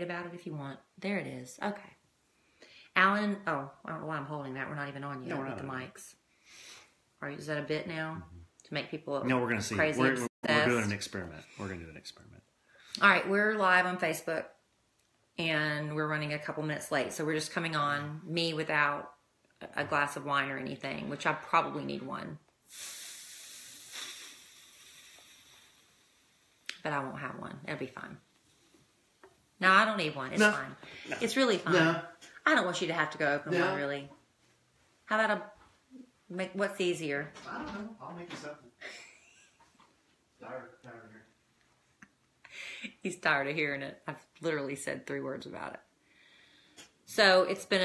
about it if you want. There it is. Okay. Alan, oh, I don't know why I'm holding that. We're not even on yet with the mics. Is that a bit now? To make people No, we're going to see. We're doing an experiment. We're going to do an experiment. All right, we're live on Facebook, and we're running a couple minutes late. So we're just coming on, me without a glass of wine or anything, which I probably need one. But I won't have one. It'll be fine. No, I don't need one. It's fine. No. It's really fine. No. I don't want you to have to go open one, really. How about what's easier? I don't know. I'll make you something. Tired of hearing it. He's tired of hearing it. I've literally said 3 words about it. So it's been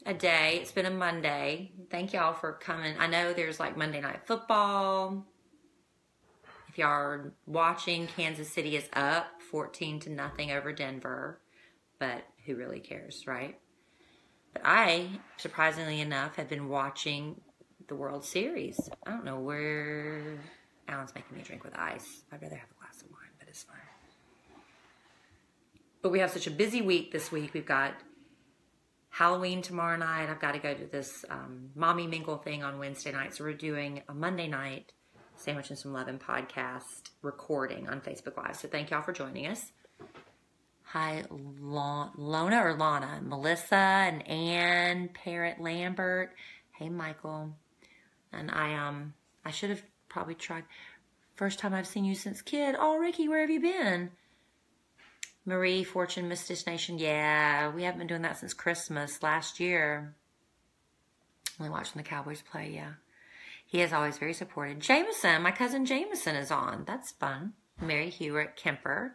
a day. It's been a Monday. Thank y'all for coming. I know there's like Monday Night Football. If y'all are watching, Kansas City is up 14-0 over Denver. But who really cares, right? But I, surprisingly enough, have been watching the World Series. I don't know where... Alan's making me a drink with ice. I'd rather have a glass of wine, but it's fine. But we have such a busy week this week. We've got Halloween tomorrow night. I've got to go to this Mommy Mingle thing on Wednesday night. So we're doing a Monday night Sandwich and Some Lovin' podcast recording on Facebook Live. So thank y'all for joining us. Hi, Lona or Lana, Melissa and Ann, Parrot Lambert. Hey, Michael. And I should have probably tried. First time I've seen you since kid. Oh, Ricky, where have you been? Marie, Fortune, Mystish Nation. Yeah, we haven't been doing that since Christmas last year. Only watching the Cowboys play, yeah. He is always very supported. Jameson, my cousin Jameson is on. That's fun. Mary Hewitt Kemper.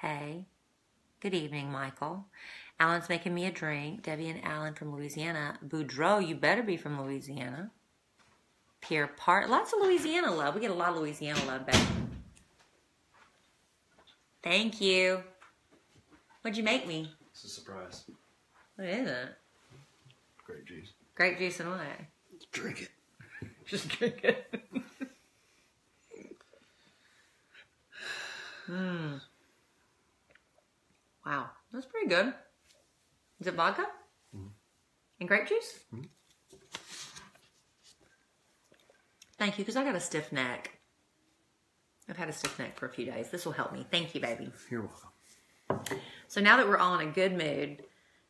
Hey. Good evening, Michael. Alan's making me a drink. Debbie and Alan from Louisiana. Boudreaux, you better be from Louisiana. Pierre Part. Lots of Louisiana love. We get a lot of Louisiana love back. Thank you. What'd you make me? It's a surprise. What is it? Grape juice. Grape juice and what? Drink it. Just drink it. Wow, that's pretty good. Is it vodka? Mm-hmm. And grape juice? Mm-hmm. Thank you, because I got a stiff neck. I've had a stiff neck for a few days. This will help me. Thank you, baby. You're welcome. So now that we're all in a good mood,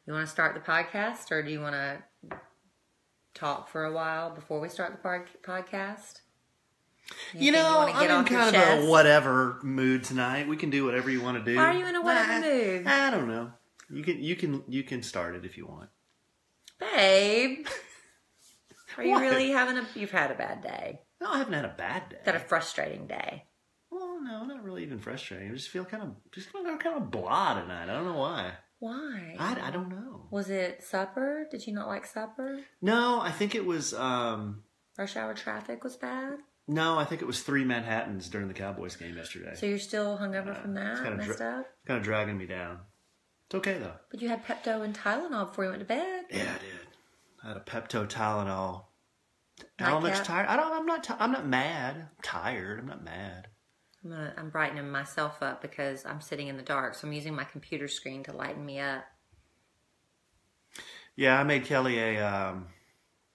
you want to start the podcast, or do you want to talk for a while before we start the podcast? You know, I'm in kind of a whatever mood tonight. We can do whatever you want to do. Why are you in a whatever mood? I don't know. You can start it if you want. Babe. Are you really you've had a bad day? No, I haven't had a bad day. Had a frustrating day. Well, no, not really even frustrating. I just feel kind of blah tonight. I don't know why. Why? I don't know. Was it supper? Did you not like supper? No, I think it was... Rush hour traffic was bad? No, I think it was 3 Manhattans during the Cowboys game yesterday. So you're still hungover from that? Messed up? It's kind of dragging me down. It's okay, though. But you had Pepto and Tylenol before you went to bed. Yeah, I did. I had a Pepto Tylenol. Alan looks tired. I'm not mad. I'm tired. I'm not mad. I'm brightening myself up because I'm sitting in the dark. So I'm using my computer screen to lighten me up. Yeah, I made Kelly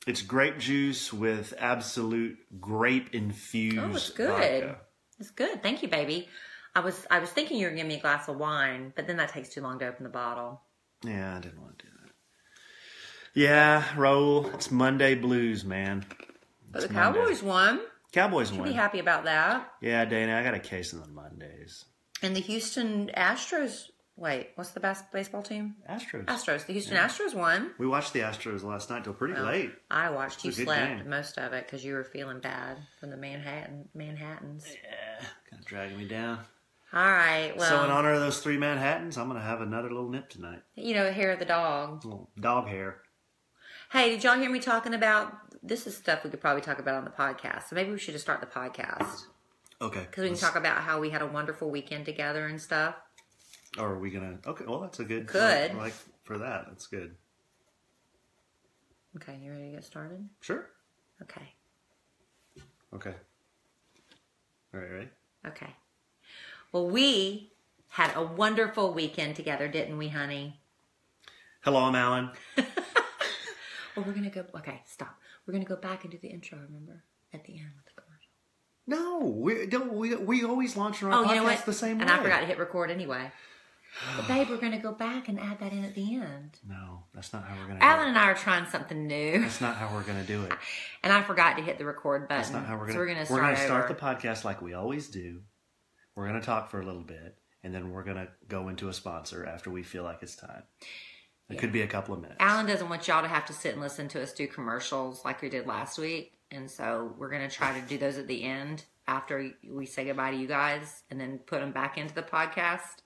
it's grape juice with absolute grape infused. Oh, it's good. Vodka. It's good. Thank you, baby. I was thinking you were giving me a glass of wine, but then that takes too long to open the bottle. Yeah, I didn't want to do that. Yeah, Raul, it's Monday blues, man. But the Cowboys won. Cowboys won. Should be happy about that. Yeah, Dana, I got a case of the Mondays. And the Houston Astros. Wait, what's the best baseball team? Astros. The Houston Astros won. We watched the Astros last night till pretty late. I watched. You slept most of it because you were feeling bad from the Manhattans. Yeah, kind of dragging me down. All right, well. So in honor of those 3 Manhattans, I'm going to have another little nip tonight. You know, hair of the dog. Little dog hair. Hey, did y'all hear me talking about... This is stuff we could probably talk about on the podcast. So maybe we should just start the podcast. Okay. Because we can talk about how we had a wonderful weekend together and stuff. Or are we going to... Okay, well, that's a good... Good. Like, for that, that's good. Okay, you ready to get started? Sure. Okay. Okay. All right, ready? Okay. Well, we had a wonderful weekend together, didn't we, honey? Hello, I'm Alan. Well, we're going to go... Okay, stop. We're going to go back and do the intro, remember? At the end with the commercial. No, we always launch our podcast the same way. And I forgot to hit record anyway. But babe, we're going to go back and add that in at the end. No, that's not how we're going to do it. Alan and I are trying something new. That's not how we're going to do it. And I forgot to hit the record button. That's not how we're going to. So we're going to start the podcast like we always do. We're going to talk for a little bit, and then we're going to go into a sponsor after we feel like it's time. It could be a couple of minutes. Alan doesn't want y'all to have to sit and listen to us do commercials like we did last week. And so we're going to try to do those at the end after we say goodbye to you guys and then put them back into the podcast.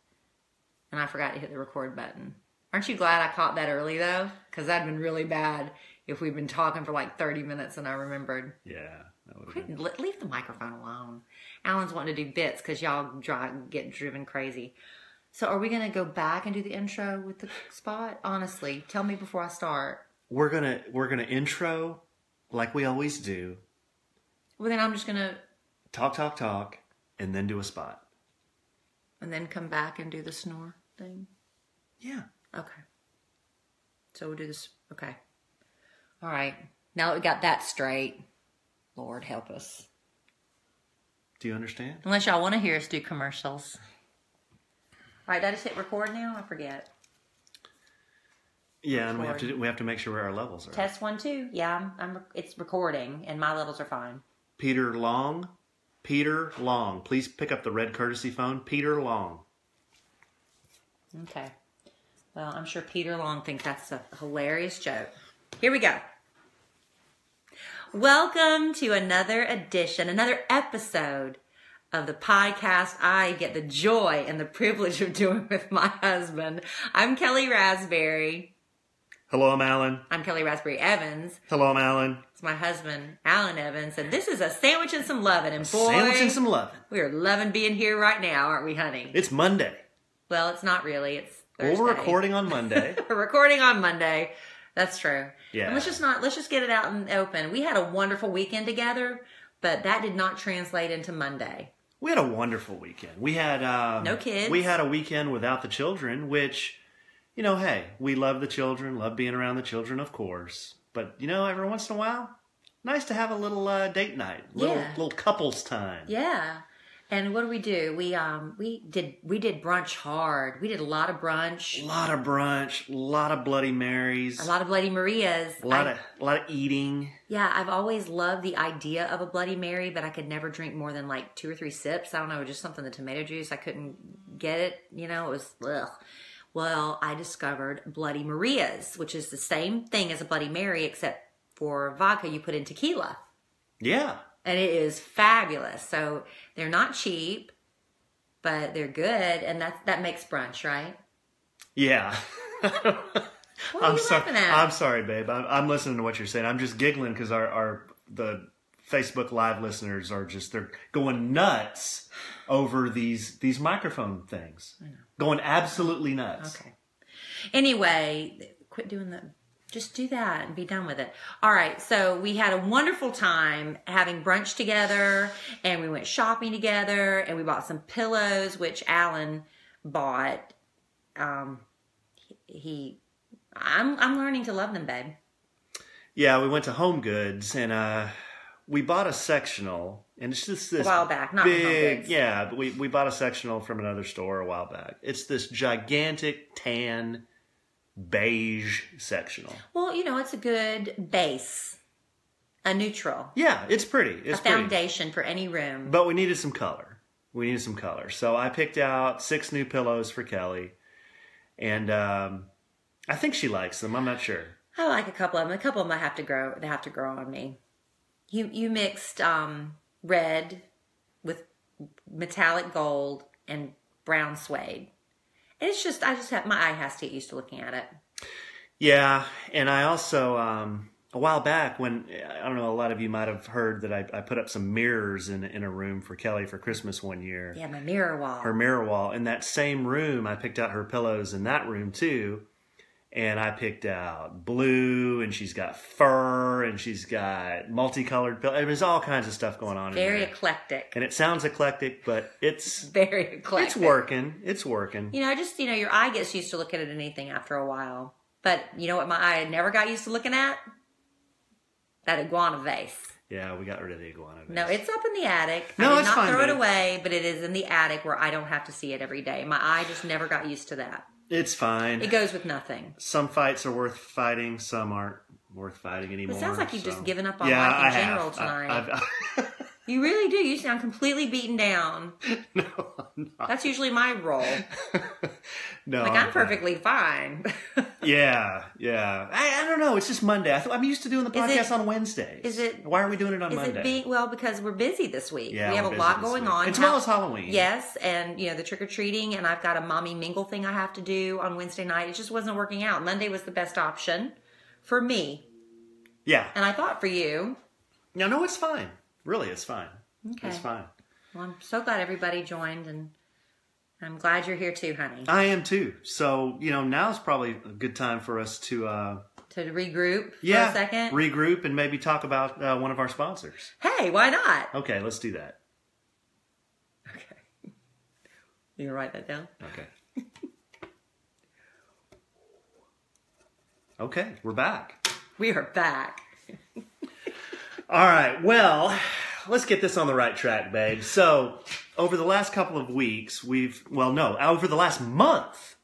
And I forgot to hit the record button. Aren't you glad I caught that early, though? Because that'd been really bad if we'd been talking for like 30 minutes and I remembered. Yeah. Leave the microphone alone. Alan's wanting to do bits because y'all get driven crazy. So are we going to go back and do the intro with the spot? Honestly, tell me before I start. We're gonna intro like we always do. Well, then I'm just going to... Talk, and then do a spot. And then come back and do the snore thing? Yeah. Okay. So we'll do this. Okay. All right. Now that we got that straight, Lord help us. Do you understand? Unless y'all want to hear us do commercials. All right, did I just hit record now? I forget. Yeah, and we have to make sure where our levels are. Test 1, 2. Yeah, it's recording, and my levels are fine. Peter Long, please pick up the red courtesy phone. Peter Long. Okay. Well, I'm sure Peter Long thinks that's a hilarious joke. Here we go. Welcome to another episode of the podcast I get the joy and the privilege of doing with my husband. I'm Kellie Rasberry. Hello, I'm Alan. I'm Kellie Rasberry Evans. Hello, I'm Alan. It's my husband, Alan Evans, and this is a sandwich and some lovin'. And boy, sandwich and some lovin'. We are loving being here right now, aren't we, honey? It's Monday. Well, it's not really. It's Thursday. Well, we're recording on Monday. We're recording on Monday. That's true. Yeah. And let's just get it out and open. We had a wonderful weekend together, but that did not translate into Monday. We had a wonderful weekend. We had no kids. We had a weekend without the children, which, hey, we love the children, love being around the children, of course. But every once in a while, nice to have a little date night, little couples time. Yeah. And what do? We did brunch hard. We did a lot of brunch. A lot of Bloody Marys. A lot of Bloody Marias. A lot of eating. Yeah, I've always loved the idea of a Bloody Mary, but I could never drink more than like 2 or 3 sips. I don't know, just something, the tomato juice. I couldn't get it. It was, ugh. Well, I discovered Bloody Marias, which is the same thing as a Bloody Mary, except for vodka you put in tequila. Yeah. And it is fabulous. So they're not cheap, but they're good, and that makes brunch, right? Yeah. What are you laughing at? I'm sorry, babe. I'm listening to what you're saying. I'm just giggling because the Facebook Live listeners they're going nuts over these microphone things. I know. Going absolutely nuts. Okay. Anyway, quit doing that. Just do that and be done with it. All right, so we had a wonderful time having brunch together, and we went shopping together, and we bought some pillows, which Alan bought. I'm learning to love them, babe. Yeah, we went to Home Goods, and we bought a sectional, and it's just this a while back, not big, Home Goods. Yeah, but we bought a sectional from another store a while back. It's this gigantic tan beige sectional. Well, it's a good base, a neutral. Yeah, it's pretty. It's a foundation for any room. But we needed some color. So I picked out 6 new pillows for Kelly, and I think she likes them. I'm not sure. I like a couple of them. A couple of them have to grow on me. You mixed red with metallic gold and brown suede. It's just, my eye has to get used to looking at it. Yeah, and I also, a while back when, I don't know, a lot of you might have heard that I put up some mirrors in a room for Kelly for Christmas one year. Yeah, my mirror wall. Her mirror wall. In that same room, I picked out her pillows in that room too. And I picked out blue, and she's got fur, and she's got multicolored pillows. There's all kinds of stuff going on. Very eclectic. And it sounds eclectic, but it's very eclectic. It's working. It's working. Your eye gets used to looking at anything after a while. But you know what my eye never got used to looking at? That iguana vase. Yeah, we got rid of the iguana vase. No, it's up in the attic. No, I did it's not fine, throw it babe. away, but it is in the attic where I don't have to see it every day. My eye just never got used to that. It's fine. It goes with nothing. Some fights are worth fighting. Some aren't worth fighting anymore. It sounds like you've just given up on yeah, life in I general have. tonight. I've You really do. You sound completely beaten down. No, I'm not. That's usually my role. No, Like, I'm perfectly fine. Yeah. I don't know. It's just Monday. I'm used to doing the podcast on Wednesdays. Is it? Why are we doing it on Is Monday? it well, because we're busy this week. Yeah, we have we're a busy lot this going week. on. And tomorrow's Halloween. Yes, and the trick-or-treating, and I've got a mommy mingle thing I have to do on Wednesday night. It just wasn't working out. Monday was the best option for me. Yeah. And I thought for you. No, it's fine. Really, it's fine. Okay. It's fine. Well, I'm so glad everybody joined, and I'm glad you're here too, honey. I am too. So, now's probably a good time for us to regroup for a second. Regroup and maybe talk about one of our sponsors. Hey, why not? Okay, let's do that. Okay. You gonna write that down? Okay. Okay, we're back. We are back. All right, well, let's get this on the right track, babe. So, over the last couple of weeks, over the last month,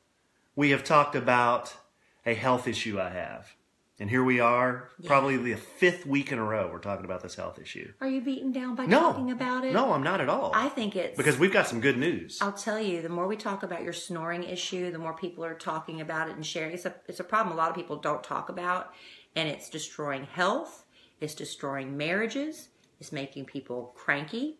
we have talked about a health issue I have. And here we are, probably the 5th week in a row we're talking about this health issue. Are you beaten down by talking about it? No, I'm not at all. I think it's... Because we've got some good news. I'll tell you, the more we talk about your snoring issue, the more people are talking about it and sharing. It's a problem a lot of people don't talk about, and it's destroying health. It's destroying marriages. It's making people cranky,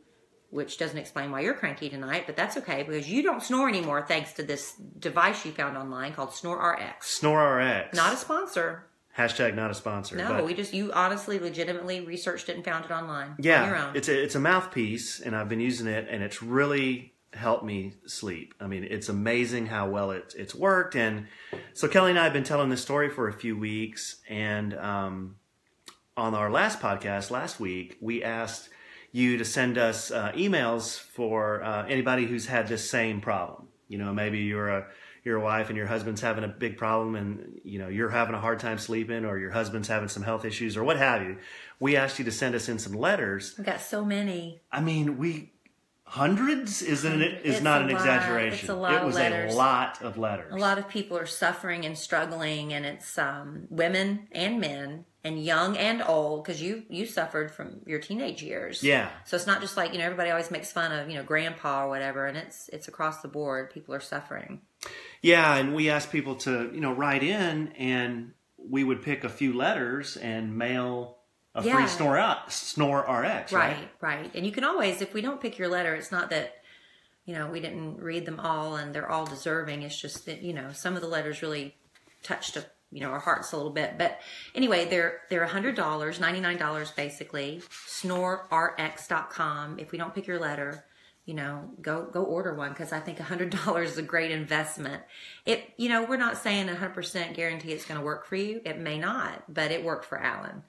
which doesn't explain why you're cranky tonight, but that's okay because you don't snore anymore thanks to this device you found online called SnoreRx. SnoreRx. Not a sponsor. Hashtag not a sponsor. No, you honestly, legitimately researched it and found it online on your own. It's a mouthpiece, and I've been using it, and it's really helped me sleep. I mean, it's amazing how well it's worked. And so Kelly and I have been telling this story for a few weeks, and on our last podcast last week, we asked you to send us emails for anybody who's had this same problem. Maybe you're a wife and your husband's having a big problem, and you're having a hard time sleeping, or your husband's having some health issues, or what have you. We asked you to send us in some letters. We got so many. I mean, hundreds is not an exaggeration. It's a lot of letters. A lot of letters. A lot of people are suffering and struggling, and it's women and men, and young and old, because you suffered from your teenage years. Yeah. So it's not just like, everybody always makes fun of, grandpa or whatever, and it's across the board. People are suffering. Yeah, and we asked people to, write in, and we would pick a few letters and mail a free SnoreRx, right? Right. And you can always, if we don't pick your letter, it's not that, we didn't read them all and they're all deserving. It's just that, some of the letters really touched our hearts a little bit. But anyway, they're $100, $99 basically, SnoreRx.com. If we don't pick your letter, go order one, because I think $100 is a great investment. We're not saying 100% guarantee it's going to work for you. It may not, but it worked for Alan.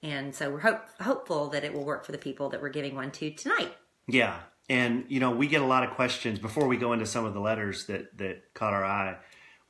And so we're hopeful that it will work for the people that we're giving one to tonight. Yeah. And, we get a lot of questions before we go into some of the letters that caught our eye.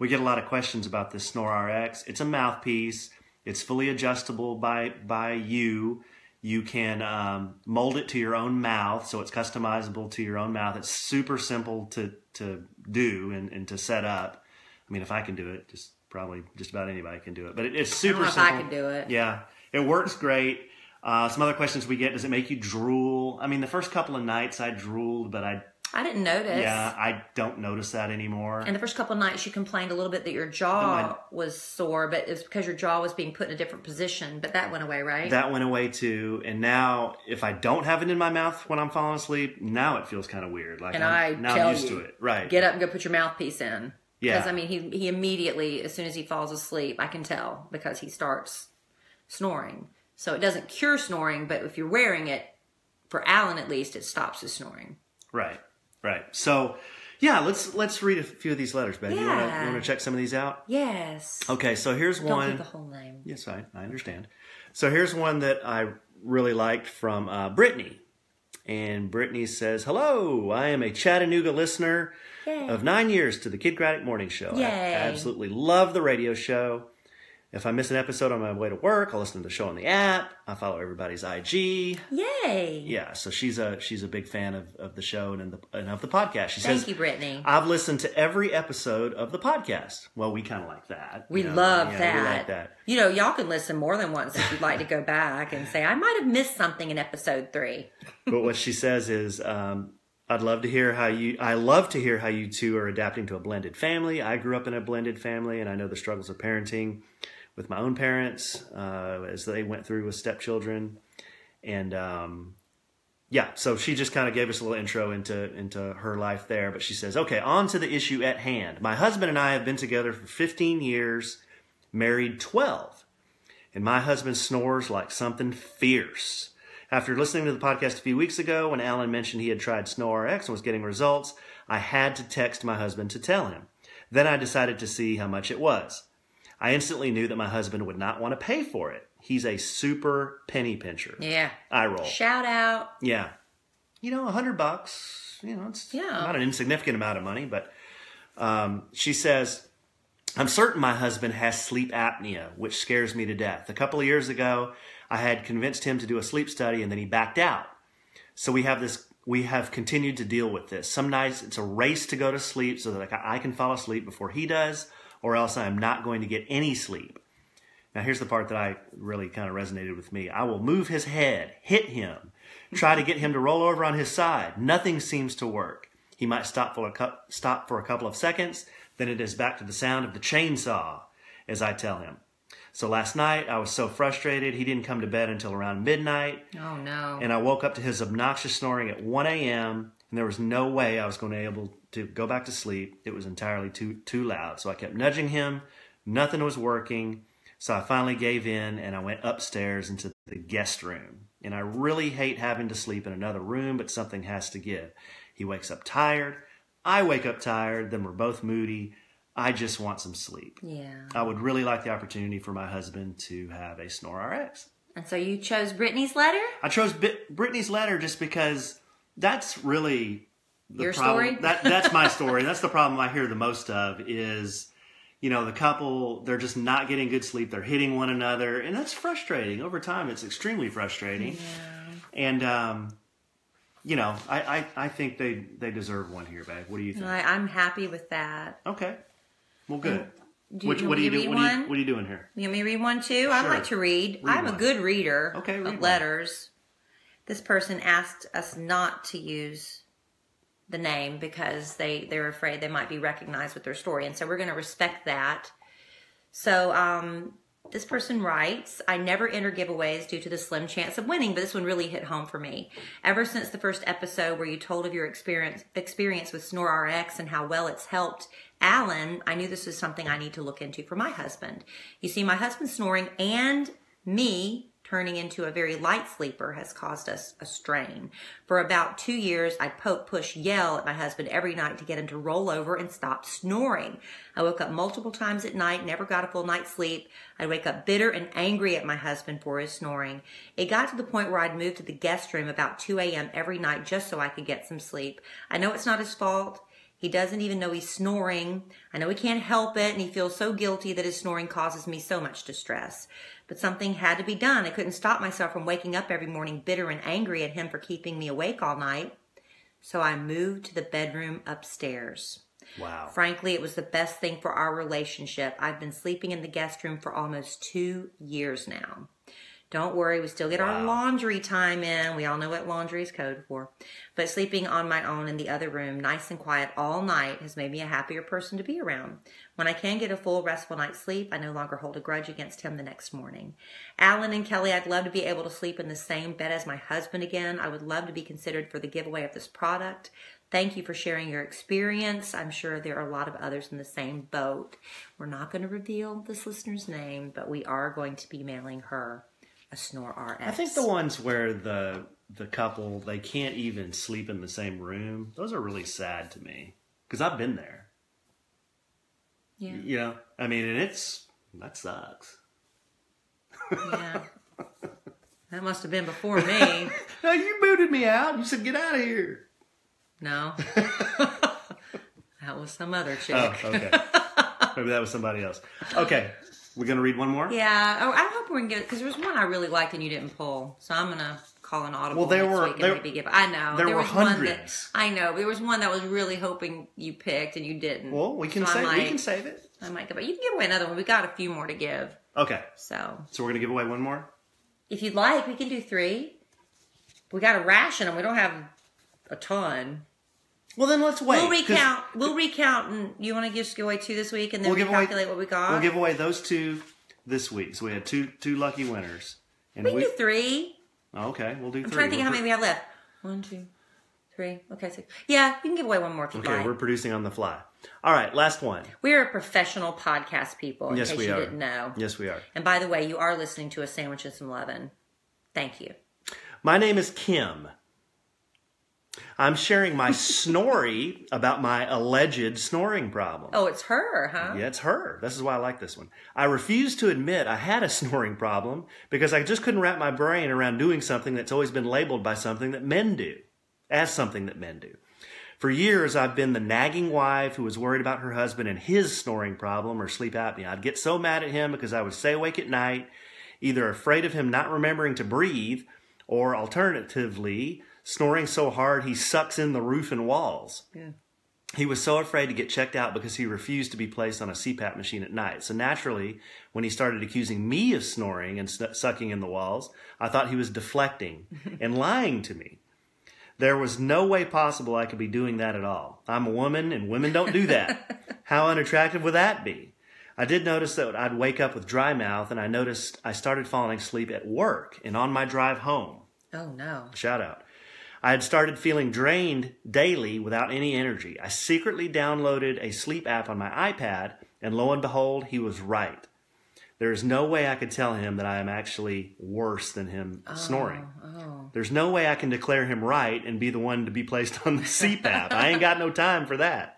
We get a lot of questions about this SnoreRx. It's a mouthpiece. It's fully adjustable by you. You can mold it to your own mouth, so it's customizable to your own mouth. It's super simple to do and to set up. I mean, if I can do it, probably just about anybody can do it. But it's super simple. I can do it. Yeah, it works great. Some other questions we get: does it make you drool? I mean, the first couple of nights I drooled, but I didn't notice. Yeah, I don't notice that anymore. And the first couple of nights you complained a little bit that your jaw was sore, but it's because your jaw was being put in a different position. But that went away, right? That went away too. And now, if I don't have it in my mouth when I'm falling asleep, now it feels kind of weird. Like I'm used to it. Right. Get up and go put your mouthpiece in. Yeah. Because, I mean, he immediately, as soon as he falls asleep, I can tell because he starts snoring. So it doesn't cure snoring, but if you're wearing it, for Alan at least, it stops his snoring. Right. Right. So, Yeah, let's read a few of these letters, babe. Yeah. You want to check some of these out? Yes. Okay, so here's one. Don't give the whole name. Yes, I understand. So here's one that I really liked from Brittany. And Brittany says, "Hello, I am a Chattanooga listener of 9 years to the Kid Craddock Morning Show. Yay. I absolutely love the radio show. If I miss an episode on my way to work, I'll listen to the show on the app. I follow everybody's IG. Yay. Yeah, so she's a big fan of the show and of the podcast. She says, Thank you, Brittany. I've listened to every episode of the podcast. Well, we kind of like that. We love that. We like that. You know, y'all can listen more than once if you'd like to go back and say, I might have missed something in episode 3. But what she says is, I love to hear how you two are adapting to a blended family. I grew up in a blended family, and I know the struggles of parenting with my own parents as they went through with stepchildren. And so she just kind of gave us a little intro into her life there. But she says, okay, on to the issue at hand. My husband and I have been together for 15 years, married 12. And my husband snores like something fierce. After listening to the podcast a few weeks ago, when Alan mentioned he had tried SnoreRx and was getting results, I had to text my husband to tell him. Then I decided to see how much it was. I instantly knew that my husband would not want to pay for it. He's a super penny pincher. Yeah. I roll. Shout out. Yeah. $100, it's not an insignificant amount of money, but she says, I'm certain my husband has sleep apnea, which scares me to death. A couple of years ago, I had convinced him to do a sleep study, and then he backed out. So we have continued to deal with this. Some nights it's a race to go to sleep so that I can fall asleep before he does, or else I'm not going to get any sleep. Now here's the part that I really kind of resonated with me. I will move his head, hit him, try to get him to roll over on his side. Nothing seems to work. He might stop for a couple of seconds, then it is back to the sound of the chainsaw as I tell him. So last night I was so frustrated he didn't come to bed until around midnight. Oh no. And I woke up to his obnoxious snoring at 1 a.m. and there was no way I was going to be able to go back to sleep. It was entirely too loud. So I kept nudging him. Nothing was working. So I finally gave in and I went upstairs into the guest room. And I really hate having to sleep in another room, but something has to give. He wakes up tired. I wake up tired. Then we're both moody. I just want some sleep. Yeah. I would really like the opportunity for my husband to have a SnoreRx. And so you chose Brittany's letter? I chose Brittany's letter just because that's really the Your problem. Story? That's my story. That's the problem I hear the most of is, the couple, they're just not getting good sleep. They're hitting one another. And that's frustrating. Over time, it's extremely frustrating. Yeah. And, I think they deserve one here, babe. What do you think? I'm happy with that. Okay. Well, good. What are you doing here? You want me to read one too? Sure. I like to read. I'm a good reader of letters. This person asked us not to use the name because they're afraid they might be recognized with their story. And so we're going to respect that. So this person writes, I never enter giveaways due to the slim chance of winning, but this one really hit home for me. Ever since the first episode where you told of your experience with SnoreRx and how well it's helped Alan, I knew this was something I need to look into for my husband. You see, my husband snoring and me turning into a very light sleeper has caused us a strain. For about 2 years, I'd poke, push, yell at my husband every night to get him to roll over and stop snoring. I woke up multiple times at night, never got a full night's sleep. I'd wake up bitter and angry at my husband for his snoring. It got to the point where I'd move to the guest room about 2 a.m. every night just so I could get some sleep. I know it's not his fault. He doesn't even know he's snoring. I know he can't help it, and he feels so guilty that his snoring causes me so much distress. But something had to be done. I couldn't stop myself from waking up every morning bitter and angry at him for keeping me awake all night. So I moved to the bedroom upstairs. Wow. Frankly, it was the best thing for our relationship. I've been sleeping in the guest room for almost 2 years now. Don't worry, we still get our laundry time in. We all know what laundry is code for. But sleeping on my own in the other room, nice and quiet all night, has made me a happier person to be around. When I can get a full, restful night's sleep, I no longer hold a grudge against him the next morning. Alan and Kelly, I'd love to be able to sleep in the same bed as my husband again. I would love to be considered for the giveaway of this product. Thank you for sharing your experience. I'm sure there are a lot of others in the same boat. We're not going to reveal this listener's name, but we are going to be mailing her a SnoreRx. I think the ones where the couple, they can't even sleep in the same room, those are really sad to me. Because I've been there. Yeah. You know, I mean, and that sucks. Yeah. That must have been before me. No, you booted me out. You said, get out of here. No. That was some other chick. Oh, okay. Maybe that was somebody else. Okay. We're going to read one more? Yeah. Oh, I hope we can get it, because there was one I really liked and you didn't pull. So I'm going to call an audible next week and maybe give. I know. There were was hundreds. I know. There was one that was really hoping you picked and you didn't. Well, we can save it. I might give it. You can give away another one. We got a few more to give. Okay. So we're going to give away one more? If you'd like, we can do 3. We got to ration them. We don't have a ton. Well, then let's wait. We'll recount, and you want to just give away 2 this week, and then we'll calculate what we got? We'll give away those 2 this week. So we had two lucky winners. And we can do 3. Okay, we'll do 3. I'm trying to think how many we have left. 1, 2, 3. Okay, 6. Yeah, you can give away one more if you'd like. Okay, we're producing on the fly. All right, last one. We are professional podcast people, in case you didn't know. Yes, we are. And by the way, you are listening to A Sandwich and Some Lovin'. Thank you. My name is Kim. I'm sharing my snorry about my alleged snoring problem. Oh, it's her, huh? Yeah, it's her. This is why I like this one. I refuse to admit I had a snoring problem because I just couldn't wrap my brain around doing something that's always been labeled by something that men do, as something that men do. For years, I've been the nagging wife who was worried about her husband and his snoring problem or sleep apnea. I'd get so mad at him because I would stay awake at night, either afraid of him not remembering to breathe, or alternatively, snoring so hard he sucks in the roof and walls. Yeah. He was so afraid to get checked out because he refused to be placed on a CPAP machine at night. So naturally, when he started accusing me of snoring and sucking in the walls, I thought he was deflecting and lying to me. There was no way possible I could be doing that at all. I'm a woman, and women don't do that. How unattractive would that be? I did notice that I'd wake up with dry mouth, and I noticed I started falling asleep at work and on my drive home. Oh, no. Shout out. I had started feeling drained daily without any energy. I secretly downloaded a sleep app on my iPad, and lo and behold, he was right. There is no way I could tell him that I am actually worse than him snoring. Oh. There's no way I can declare him right and be the one to be placed on the CPAP. I ain't got no time for that.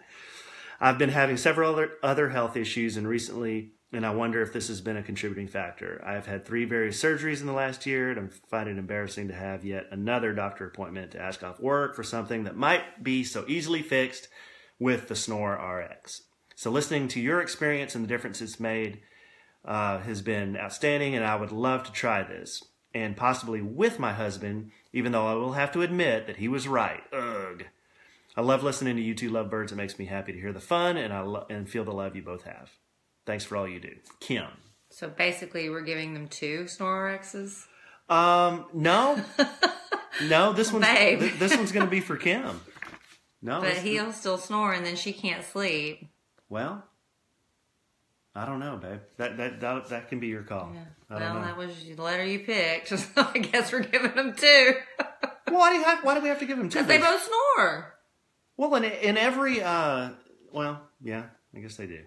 I've been having several other health issues and I wonder if this has been a contributing factor. I've had 3 various surgeries in the last year, and I find it embarrassing to have yet another doctor appointment to ask off work for something that might be so easily fixed with the Snore RX. So listening to your experience and the difference it's made has been outstanding, and I would love to try this, and possibly with my husband, even though I will have to admit that he was right. Ugh. I love listening to you two lovebirds. It makes me happy to hear the fun and feel the love you both have. Thanks for all you do. Kim. So basically we're giving them 2 Snore RXs? No. No, this one's going to be for Kim. No. But he'll still snore and then she can't sleep. Well, I don't know, babe. That can be your call. Yeah. I don't know. That was the letter you picked. So I guess we're giving them 2. Why do we have to give them 2? Because they both snore. Well, in every, well, yeah, I guess they do.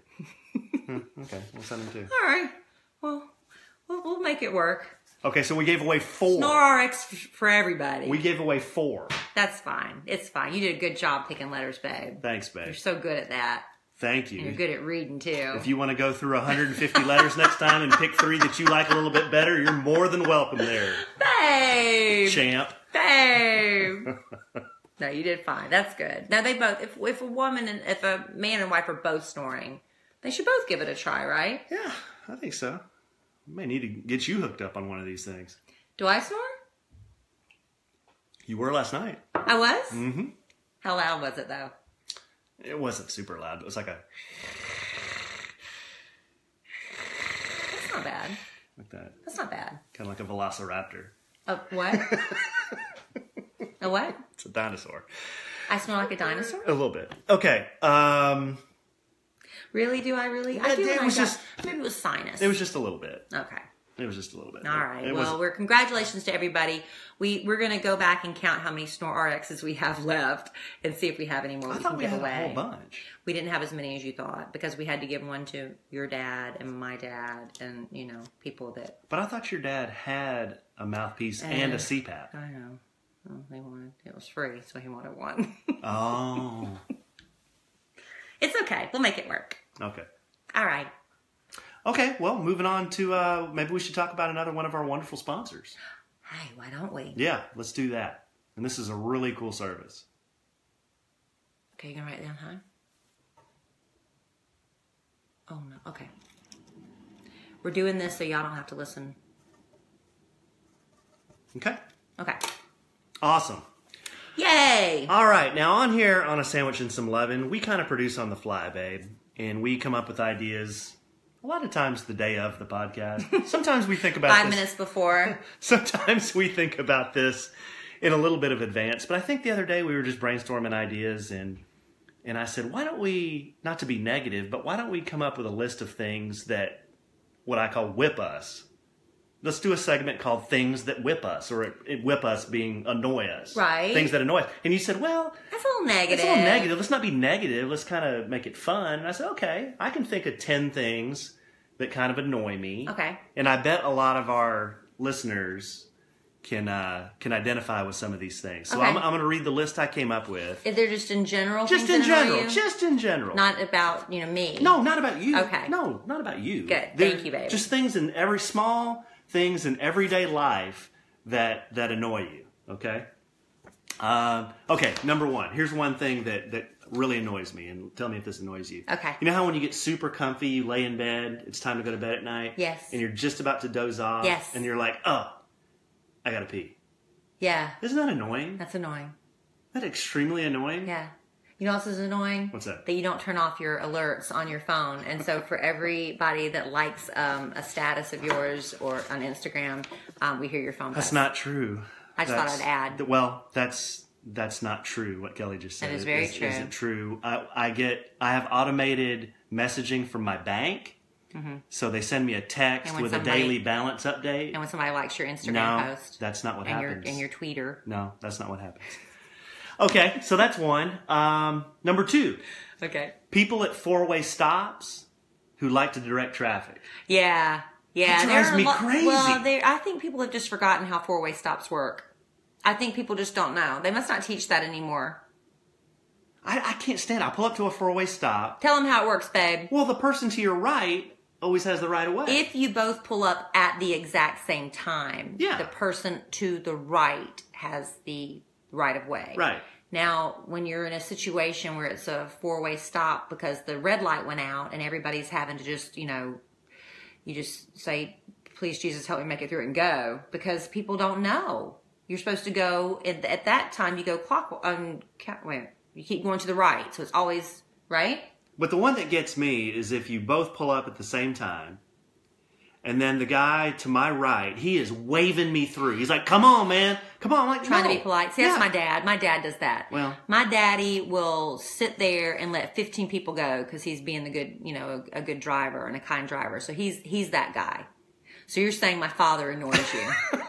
Okay, we'll send them 2. All right. Well, we'll make it work. Okay, so we gave away 4. Snore RX for everybody. We gave away 4. That's fine. It's fine. You did a good job picking letters, babe. Thanks, babe. You're so good at that. Thank you. And you're good at reading, too. If you want to go through 150 letters next time and pick 3 that you like a little bit better, you're more than welcome there. Babe! Champ. Babe! No, you did fine. That's good. Now, they both, if a man and wife are both snoring, they should both give it a try, right? Yeah, I think so. We may need to get you hooked up on one of these things. Do I snore? You were last night. I was? Mm-hmm. How loud was it, though? It wasn't super loud. It was like a... That's not bad. Like that. That's not bad. Kind of like a velociraptor. A what? A what? It's a dinosaur. I snore like a dinosaur? A little bit. Okay. Really? Do I really? Yeah, I do. it was just... Maybe it was sinus. It was just a little bit. Okay. It was just a little bit. All right. Well, congratulations to everybody. We're going to go back and count how many Snore RXs we have left and see if we have any more we can give away. A whole bunch. We didn't have as many as you thought because we had to give one to your dad and my dad and, people that... But I thought your dad had a mouthpiece and a CPAP. I know. Well, it was free, so he wanted one. Oh. It's okay. We'll make it work. Okay. All right. Okay, well, moving on to maybe we should talk about another one of our wonderful sponsors. Hey, why don't we? Yeah, let's do that. And this is a really cool service. Okay, you can write it down, huh? Oh, no. Okay. We're doing this so y'all don't have to listen. Okay. Okay. Awesome. Yay! All right, now on here on A Sandwich and Some Lovin', we kind of produce on the fly, babe. And we come up with ideas a lot of times the day of the podcast. Sometimes we think about 5 minutes before. Sometimes we think about this in a little bit of advance. But I think the other day we were just brainstorming ideas and I said, why don't we, not to be negative, but why don't we come up with a list of things that, what I call whip us. Let's do a segment called Things That Whip Us, or whip us being annoy us. Right. Things that annoy us. And you said, well, that's a little negative. It's a little negative. Let's not be negative. Let's kind of make it fun. And I said, okay, I can think of 10 things that kind of annoy me. Okay. And I bet a lot of our listeners can identify with some of these things. So okay. I'm going to read the list I came up with. Is there just in general? Just in general. Just in general. Not about, me. No, not about you. Okay. No, not about you. Good. Thank you, baby. Just things in every small things in everyday life that annoy you. Okay. Okay. Number one. Here's one thing that really annoys me, and tell me if this annoys you. Okay. You know how when you get super comfy, you lay in bed, it's time to go to bed at night? Yes. And you're just about to doze off? Yes. And you're like, oh, I gotta pee. Yeah. Isn't that annoying? That's annoying. Isn't that extremely annoying? Yeah. You know what else is annoying? What's that? That you don't turn off your alerts on your phone. And so for everybody that likes a status of yours or on Instagram, we hear your phone buzz. That's not true. I just thought I'd add. Well, that's not true, what Kelly just said. That is very true. Isn't true. I have automated messaging from my bank. Mm-hmm. So they send me a text with a daily balance update. And when somebody likes your Instagram post. No, that's not what happens. And your tweeter. No, that's not what happens. Okay, so that's one. Number two. Okay. People at four-way stops who like to direct traffic. Yeah. Yeah. That drives me crazy. Well, I think people have just forgotten how four-way stops work. I think people just don't know. They must not teach that anymore. I can't stand it. I pull up to a four-way stop. Tell them how it works, babe. Well, the person to your right always has the right of way. If you both pull up at the exact same time, the person to the right has the right of way. Right. Now, when you're in a situation where it's a four-way stop because the red light went out and everybody's having to just, you just say, please, Jesus, help me make it through it and go, because people don't know. You're supposed to go, at that time, you go you keep going to the right, so it's always, right? But the one that gets me is if you both pull up at the same time, and then the guy to my right, he is waving me through. He's like, come on, man. Come on. I'm like, trying to be polite. See, that's my dad. My dad does that. Well, my daddy will sit there and let 15 people go because he's being the good, a good driver and a kind driver. So he's that guy. So you're saying my father annoys you.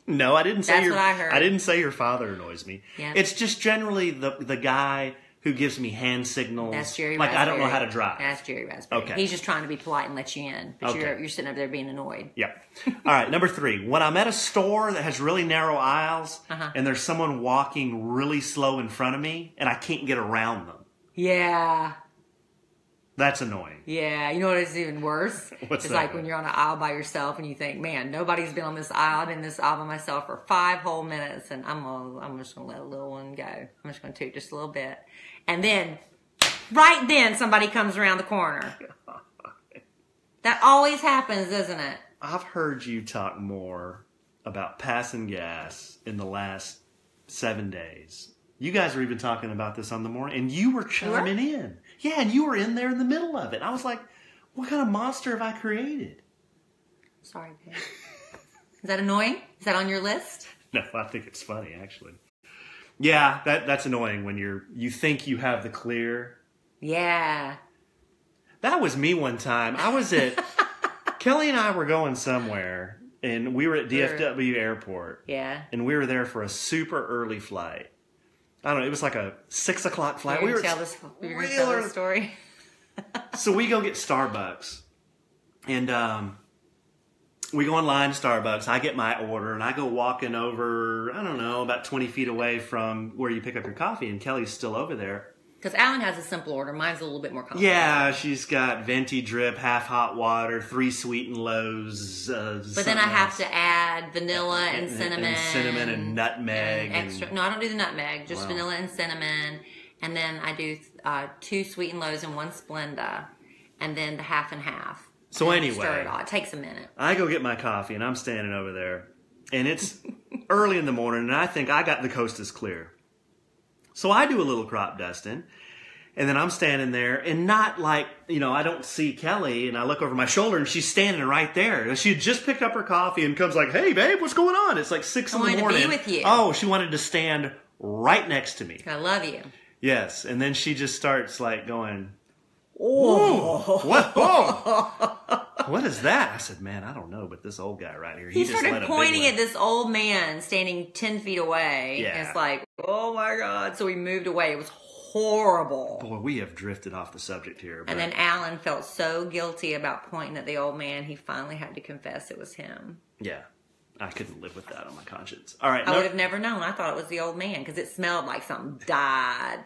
No, I didn't say that's what I heard. I didn't say your father annoys me. Yeah. It's just generally the guy who gives me hand signals. That's Jerry like Rasberry. I don't know how to drive. That's Jerry Rasberry. Okay. He's just trying to be polite and let you in. But Okay. you're sitting up there being annoyed. Yep. All right, number 3. When I'm at a store that has really narrow aisles and there's someone walking really slow in front of me and I can't get around them. Yeah. That's annoying. Yeah. You know what is even worse? What's it's that? like when you're on an aisle by yourself and you think, man, nobody's been on this aisle. I've been in this aisle by myself for 5 whole minutes and I'm just going to let a little one go. I'm just going to toot just a little bit. And then, right then, somebody comes around the corner. That always happens, doesn't it? I've heard you talk more about passing gas in the last 7 days. You guys were even talking about this on the morning, and you were chiming in. Yeah, and you were in there in the middle of it. I was like, what kind of monster have I created? Sorry, babe. Is that annoying? Is that on your list? No, I think it's funny, actually. Yeah, that's annoying when you think you have the clear. Yeah. That was me one time. I was at... Kelly and I were going somewhere, and we were at DFW Airport. Yeah. And we were there for a super early flight. I don't know, it was like a 6 o'clock flight. You're going to tell this story? So we go get Starbucks. And we go online to Starbucks. I get my order, and I go walking over, I don't know, about 20 feet away from where you pick up your coffee, and Kelly's still over there. Because Alan has a simple order. Mine's a little bit more complicated. Yeah, she's got venti drip, half hot water, 3 sweetened lows. But then I have to add vanilla and cinnamon. And cinnamon and nutmeg. And extra. No, I don't do the nutmeg. Just vanilla and cinnamon. And then I do 2 sweetened lows and 1 Splenda. And then the half and half. So and anyway. Stir it all. It takes a minute. I go get my coffee and I'm standing over there. And it's early in the morning and I think I got the coast is clear. So I do a little crop dusting, and then I'm standing there, and not like, I don't see Kelly, and I look over my shoulder, and she's standing right there. And she had just picked up her coffee and comes like, hey, babe, what's going on? It's like 6 in the morning. I wanted to be with you. Oh, she wanted to stand right next to me. I love you. Yes, and then she just starts like going, oh, what? Oh. What is that? I said, man, I don't know, but this old guy right here, he just started pointing at this old man standing 10 feet away. Yeah. And it's like, oh my God. So we moved away. It was horrible. Boy, we have drifted off the subject here. But... And then Alan felt so guilty about pointing at the old man, he finally had to confess it was him. Yeah. I couldn't live with that on my conscience. All right. I would have never known. I thought it was the old man because it smelled like something died.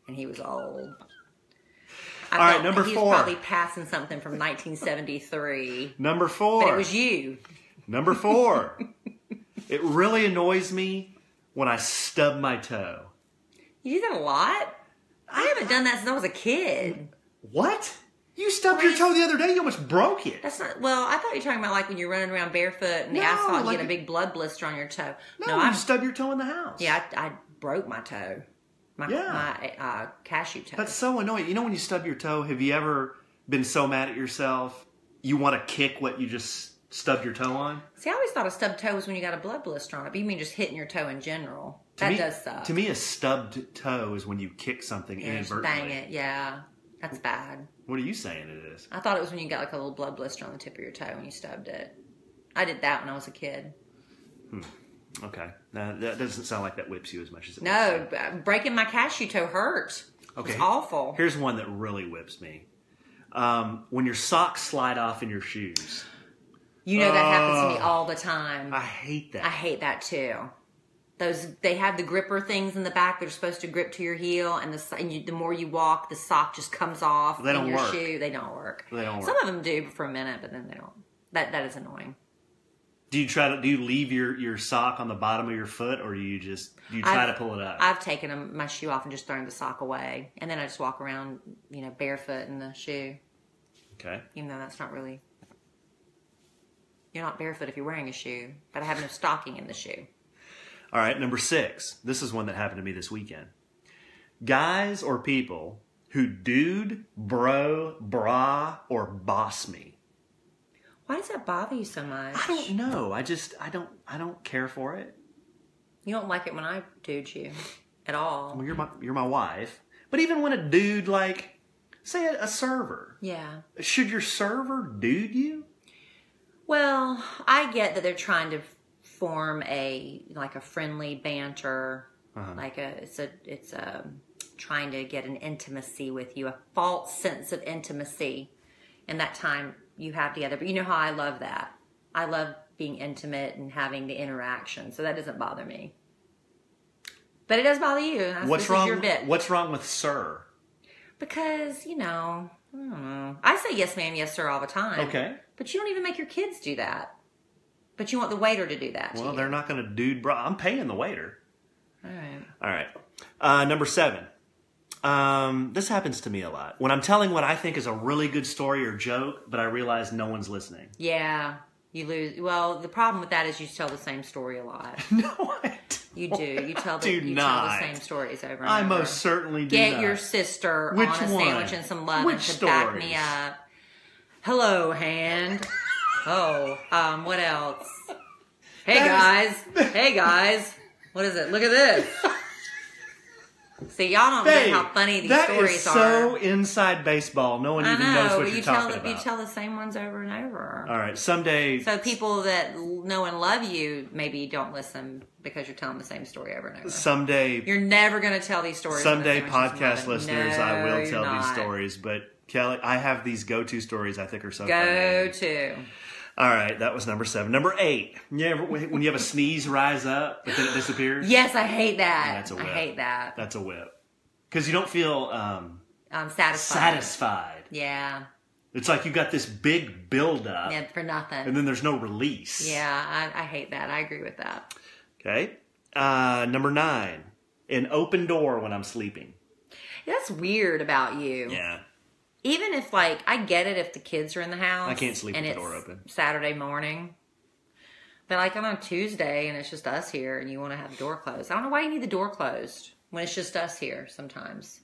And he was old. All right, number 4. He was probably passing something from 1973. Number 4. But it was you. Number 4. It really annoys me when I stub my toe. You do that a lot? I haven't done that since I was a kid. What? You stubbed your toe the other day. You almost broke it. That's not. Well, I thought you were talking about like when you're running around barefoot in the asphalt, you get a big blood blister on your toe. No, you stubbed your toe in the house. Yeah, I broke my toe. My cashew toe. That's so annoying. You know when you stub your toe, have you ever been so mad at yourself you want to kick what you just stubbed your toe on? See, I always thought a stubbed toe was when you got a blood blister on it. But you mean just hitting your toe in general. That does suck. To me, a stubbed toe is when you kick something inadvertently. Bang it, yeah. That's bad. What are you saying it is? I thought it was when you got like a little blood blister on the tip of your toe when you stubbed it. I did that when I was a kid. Okay. Now, that doesn't sound like that whips you as much as it No, breaking my cashew toe hurt. Okay. It's awful. Here's one that really whips me. When your socks slide off in your shoes. You know that happens to me all the time. I hate that. I hate that too. They have the gripper things in the back that are supposed to grip to your heel, and the more you walk, the sock just comes off in your shoe. They don't work. They don't work. Some of them do for a minute, but then they don't. That is annoying. Do you leave your sock on the bottom of your foot, or do you try to pull it up? I've taken my shoe off and just thrown the sock away, and then I just walk around, barefoot in the shoe. Okay. Even though that's not really. You're not barefoot if you're wearing a shoe, but I have no stocking in the shoe. All right, number 6. This is one that happened to me this weekend. Guys or people who dude, bro, bra, or boss me. Why does that bother you so much? I don't know. I don't care for it. You don't like it when I dude you at all. Well, you're my wife. But even when a dude, like, say a server. Yeah. Should your server dude you? Well, I get that they're trying to form a friendly banter, it's trying to get an intimacy with you, a false sense of intimacy in that time you have together. But you know how I love that. I love being intimate and having the interaction, so that doesn't bother me. But it does bother you. What's wrong? Your bit. What's wrong with sir? Because I don't know. I say yes ma'am, yes sir all the time. Okay. But you don't even make your kids do that. But you want the waiter to do that. Well, they're not going to dude bra. I'm paying the waiter. All right. All right. Number 7. This happens to me a lot. When I'm telling what I think is a really good story or joke, but I realize no one's listening. Yeah. You lose. Well, the problem with that is you tell the same story a lot. No, I don't. You do. You tell the same stories over and over. I most certainly do Get not. your sister Which on a one? sandwich and some lemon Which to stories? back me up. Hello, hand. What else? Hey guys. What is it? Look at this. See, y'all don't get how funny these stories are. That is so inside baseball. No one even knows what you're talking about. You tell the same ones over and over. All right, someday. So people that know and love you maybe don't listen because you're telling the same story over and over. Someday. You're never going to tell these stories. Someday, podcast listeners, I will tell these not. stories. But Kelly, I have these go-to stories I think are so funny. Go-to. All right, that was number 7. Number 8. When you have a sneeze rise up, but then it disappears? Yes, I hate that. Yeah, that's a whip. I hate that. That's a whip. Because you don't feel satisfied. Yeah. It's like you got this big buildup. Yeah, for nothing. And then there's no release. Yeah, I hate that. I agree with that. Okay. Number 9. An open door when I'm sleeping. That's weird about you. Yeah. Even if, like, I get it if the kids are in the house. I can't sleep with the door open. Saturday morning. But, like, on a Tuesday and it's just us here and you want to have the door closed. I don't know why you need the door closed when it's just us here sometimes.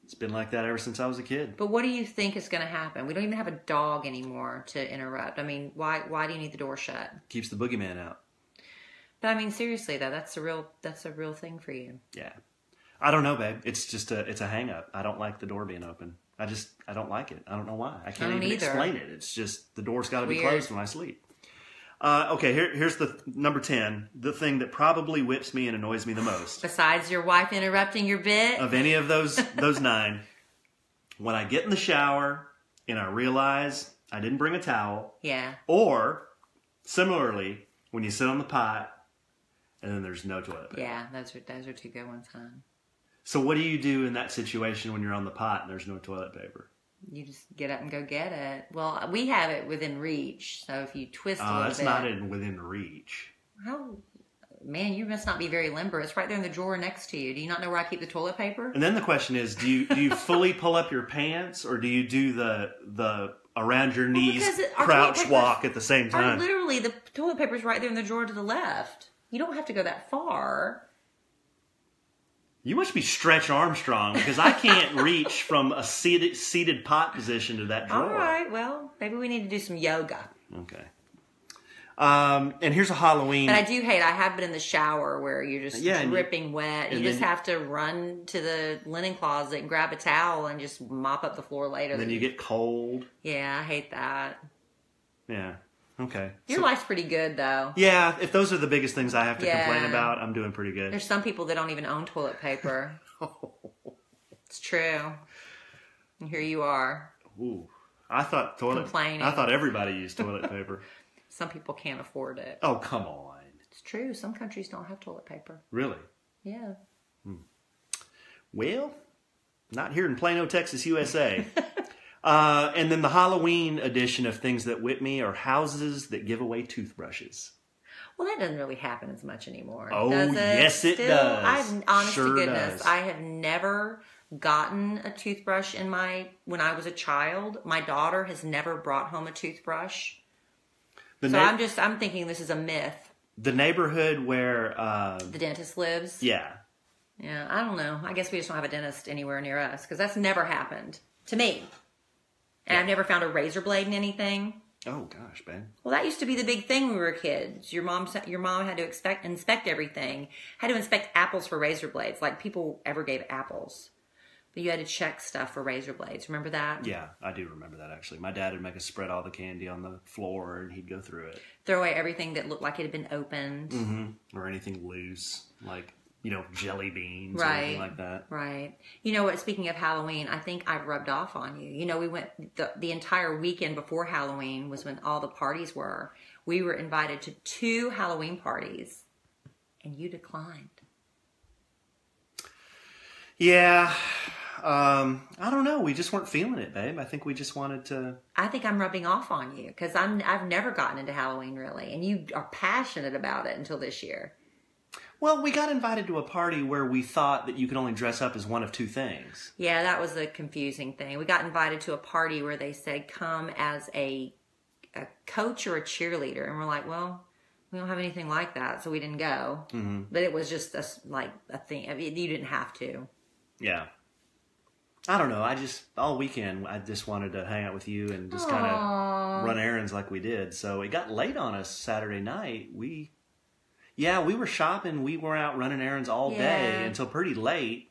It's been like that ever since I was a kid. But what do you think is going to happen? We don't even have a dog anymore to interrupt. I mean, why do you need the door shut? Keeps the boogeyman out. But I mean, seriously though, that's a real thing for you. Yeah. I don't know, babe. It's just it's a hang up. I don't like the door being open. I don't like it. I don't know why. I can't even explain it. It's just the door's got to be closed when I sleep. Okay, here's the number 10. The thing that probably whips me and annoys me the most. Besides your wife interrupting your bit? Of any of those 9. When I get in the shower and I realize I didn't bring a towel. Yeah. Or, similarly, when you sit on the pot and then there's no toilet paper. Yeah, those are 2 good ones, huh? So what do you do in that situation when you're on the pot and there's no toilet paper? You just get up and go get it. Well, we have it within reach, so if you twist a little bit... That's not within reach. How... Man, you must not be very limber. It's right there in the drawer next to you. Do you not know where I keep the toilet paper? And then the question is, do you fully pull up your pants, or do you do the around your knees crouch walk at the same time? Literally, the toilet paper's right there in the drawer to the left. You don't have to go that far. You must be Stretch Armstrong, because I can't reach from a seated pot position to that drawer. All right, well, maybe we need to do some yoga. Okay. And here's a Halloween. But I do hate, I have been in the shower where you're just dripping wet. You just have to run to the linen closet and grab a towel and just mop up the floor later. And then you get cold. Yeah, I hate that. Yeah. Okay. Your life's pretty good, though. Yeah, if those are the biggest things I have to complain about, I'm doing pretty good. There's some people that don't even own toilet paper. It's true. And here you are. Ooh. I thought complaining. I thought everybody used toilet paper. Some people can't afford it. Oh, come on. It's true. Some countries don't have toilet paper. Really? Yeah. Well, not here in Plano, Texas, USA. And then the Halloween edition of things that whip me are houses that give away toothbrushes. Well, that doesn't really happen as much anymore. Oh, does it? Yes, it does. Honest to goodness, I have never gotten a toothbrush when I was a child. My daughter has never brought home a toothbrush. I'm thinking this is a myth. The neighborhood where the dentist lives? Yeah. Yeah, I don't know. I guess we just don't have a dentist anywhere near us because that's never happened to me. And I've never found a razor blade in anything. Oh gosh, babe. Well, that used to be the big thing when we were kids. Your mom had to inspect everything. Had to inspect apples for razor blades, like people ever gave apples. But you had to check stuff for razor blades. Remember that? Yeah, I do remember that actually. My dad would make us spread all the candy on the floor, and he'd go through it. Throw away everything that looked like it had been opened, or anything loose, like jelly beans or anything like that. Right. You know what? Speaking of Halloween, I think I've rubbed off on you. We went the entire weekend before Halloween was when all the parties were. We were invited to 2 Halloween parties, and you declined. Yeah. I don't know. We just weren't feeling it, babe. I think we just wanted to... I think I'm rubbing off on you because I've never gotten into Halloween really, and you are passionate about it until this year. Well, we got invited to a party where we thought that you could only dress up as one of 2 things. Yeah, that was a confusing thing. We got invited to a party where they said come as a coach or a cheerleader, and we're like, well, we don't have anything like that, so we didn't go. Mm-hmm. But it was just a thing. I mean, you didn't have to. Yeah. I don't know. All weekend, I just wanted to hang out with you and just kind of run errands like we did. So it got late on us Saturday night. We were shopping. We were out running errands all day until pretty late.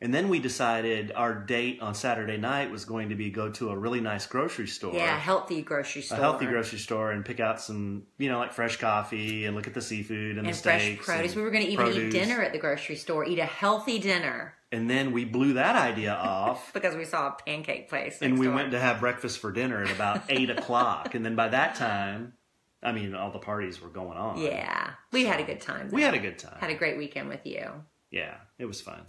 And then we decided our date on Saturday night was going to be go to a really nice grocery store. Yeah, a healthy grocery store. A healthy grocery store and pick out some, like fresh coffee and look at the seafood and the steaks. Fresh produce. We were going to even eat dinner at the grocery store, eat a healthy dinner. And then we blew that idea off. Because we saw a pancake place and we went to have breakfast for dinner at about 8 o'clock. And then by that time, all the parties were going on. Yeah. We had a good time. We had a good time. Had a great weekend with you. Yeah, it was fun.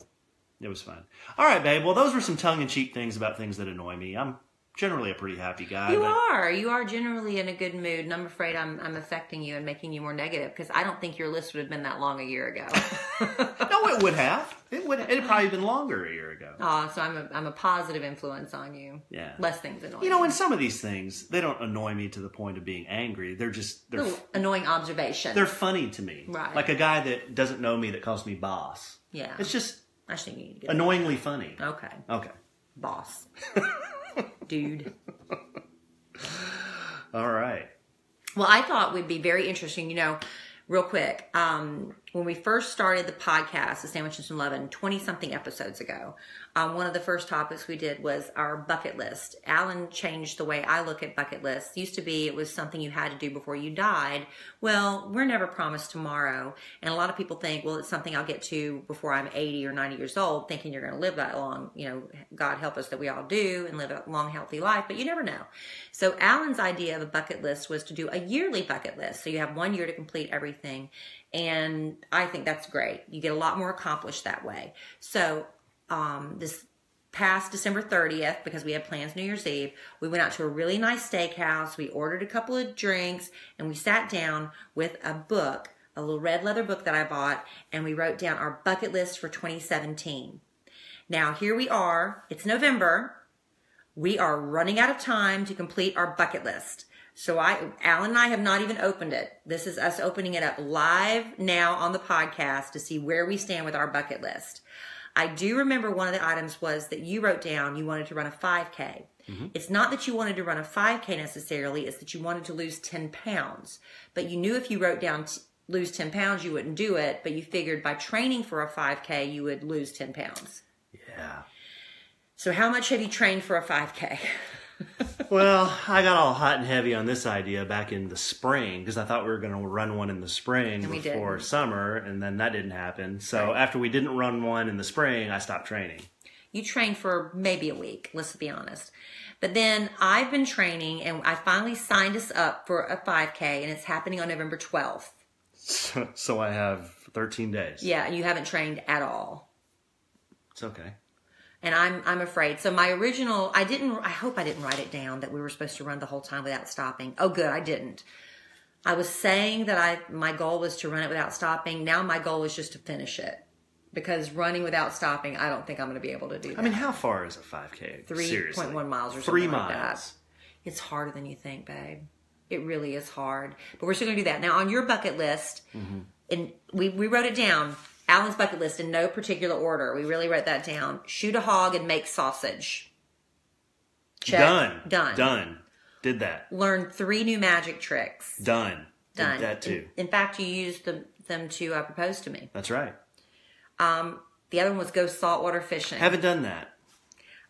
It was fun. All right, babe. Well, those were some tongue-in-cheek things about things that annoy me. I'm generally a pretty happy guy. You are generally in a good mood, and I'm afraid I'm affecting you and making you more negative because I don't think your list would have been that long a year ago. No, it would have. It'd probably been longer a year ago. Oh, so I'm a positive influence on you. Yeah. Less things annoy you. You know, and some of these things, they don't annoy me to the point of being angry. They're annoying observations. They're funny to me. Right. Like a guy that doesn't know me that calls me boss. Yeah. It's just actually you need to get annoyingly funny. Okay. Boss. Dude. All right. Well, I thought would be very interesting, real quick. When we first started the podcast, The Sandwiches from Lovin', 20-something episodes ago, one of the first topics we did was our bucket list. Alan changed the way I look at bucket lists. Used to be it was something you had to do before you died. Well, we're never promised tomorrow. And a lot of people think, well, it's something I'll get to before I'm 80 or 90 years old, thinking you're going to live that long. God help us that we all do and live a long, healthy life, but you never know. So Alan's idea of a bucket list was to do a yearly bucket list. So you have 1 year to complete everything. And I think that's great. You get a lot more accomplished that way. So this past December 30th, because we had plans New Year's Eve, we went out to a really nice steakhouse. We ordered a couple of drinks, and we sat down with a book, a little red leather book that I bought, and we wrote down our bucket list for 2017. Now, here we are. It's November. We are running out of time to complete our bucket list. So Alan and I have not even opened it. This is us opening it up live now on the podcast to see where we stand with our bucket list. I do remember one of the items was that you wrote down you wanted to run a 5K. Mm-hmm. It's not that you wanted to run a 5K necessarily. It's that you wanted to lose 10 pounds. But you knew if you wrote down lose 10 pounds, you wouldn't do it. But you figured by training for a 5K, you would lose 10 pounds. Yeah. So how much have you trained for a 5K? Well, I got all hot and heavy on this idea back in the spring because I thought we were going to run one in the spring before summer, and then that didn't happen. So after we didn't run one in the spring, I stopped training. You trained for maybe a week, let's be honest. But then I've been training, and I finally signed us up for a 5K, and it's happening on November 12th. So I have 13 days. Yeah, and you haven't trained at all. It's okay. And I'm afraid. So my original, I hope I didn't write it down that we were supposed to run the whole time without stopping. Oh, good, I didn't. I was saying that my goal was to run it without stopping. Now my goal is just to finish it. Because running without stopping, I don't think I'm going to be able to do that. I mean, how far is a 5K? 3.1 miles or something 3 like miles. that. It's harder than you think, babe. It really is hard. But we're still going to do that. Now, on your bucket list, and we wrote it down. Alan's bucket list in no particular order. We really wrote that down. Shoot a hog and make sausage. Check. Done. Did that. Learn 3 new magic tricks. Done. Did that too. In fact, you used them to propose to me. That's right. The other one was go saltwater fishing. Haven't done that.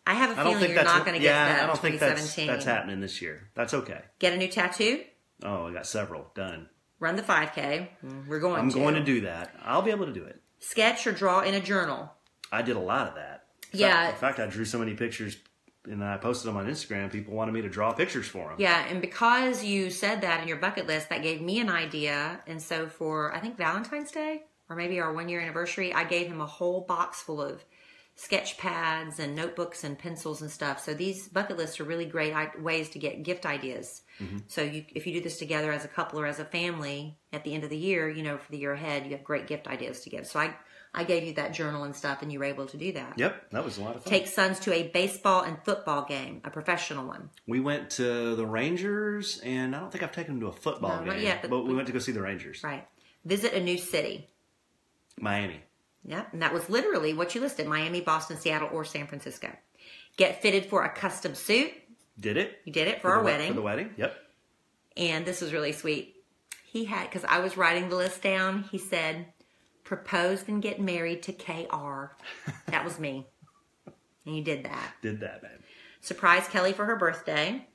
I have a feeling you're not going to get to that I don't in think 2017. that's happening this year. That's okay. Get a new tattoo. Oh, I got several. Done. Run the 5K. I'm going to do that. I'll be able to do it. Sketch or draw in a journal. I did a lot of that. In fact, I drew so many pictures and I posted them on Instagram. People wanted me to draw pictures for them. Yeah, and because you said that in your bucket list, that gave me an idea. And so for, I think, Valentine's Day, or maybe our 1-year anniversary, I gave him a whole box full of sketch pads and notebooks and pencils and stuff. So these bucket lists are really great ways to get gift ideas. Mm-hmm. So if you do this together as a couple or as a family at the end of the year, for the year ahead, you have great gift ideas to give. So I gave you that journal and stuff, and you were able to do that. Yep, that was a lot of fun. Take sons to a baseball and football game, a professional one. We went to the Rangers, and I don't think I've taken them to a football game. Not yet, but we went to go see the Rangers. Right. Visit a new city. Miami. Yep, and that was literally what you listed: Miami, Boston, Seattle, or San Francisco. Get fitted for a custom suit. Did it? You did it for our wedding. For the wedding, yep. And this was really sweet. He had, because I was writing the list down, he said, propose and get married to KR. That was me. And you did that. Did that, babe. Surprise Kelly for her birthday.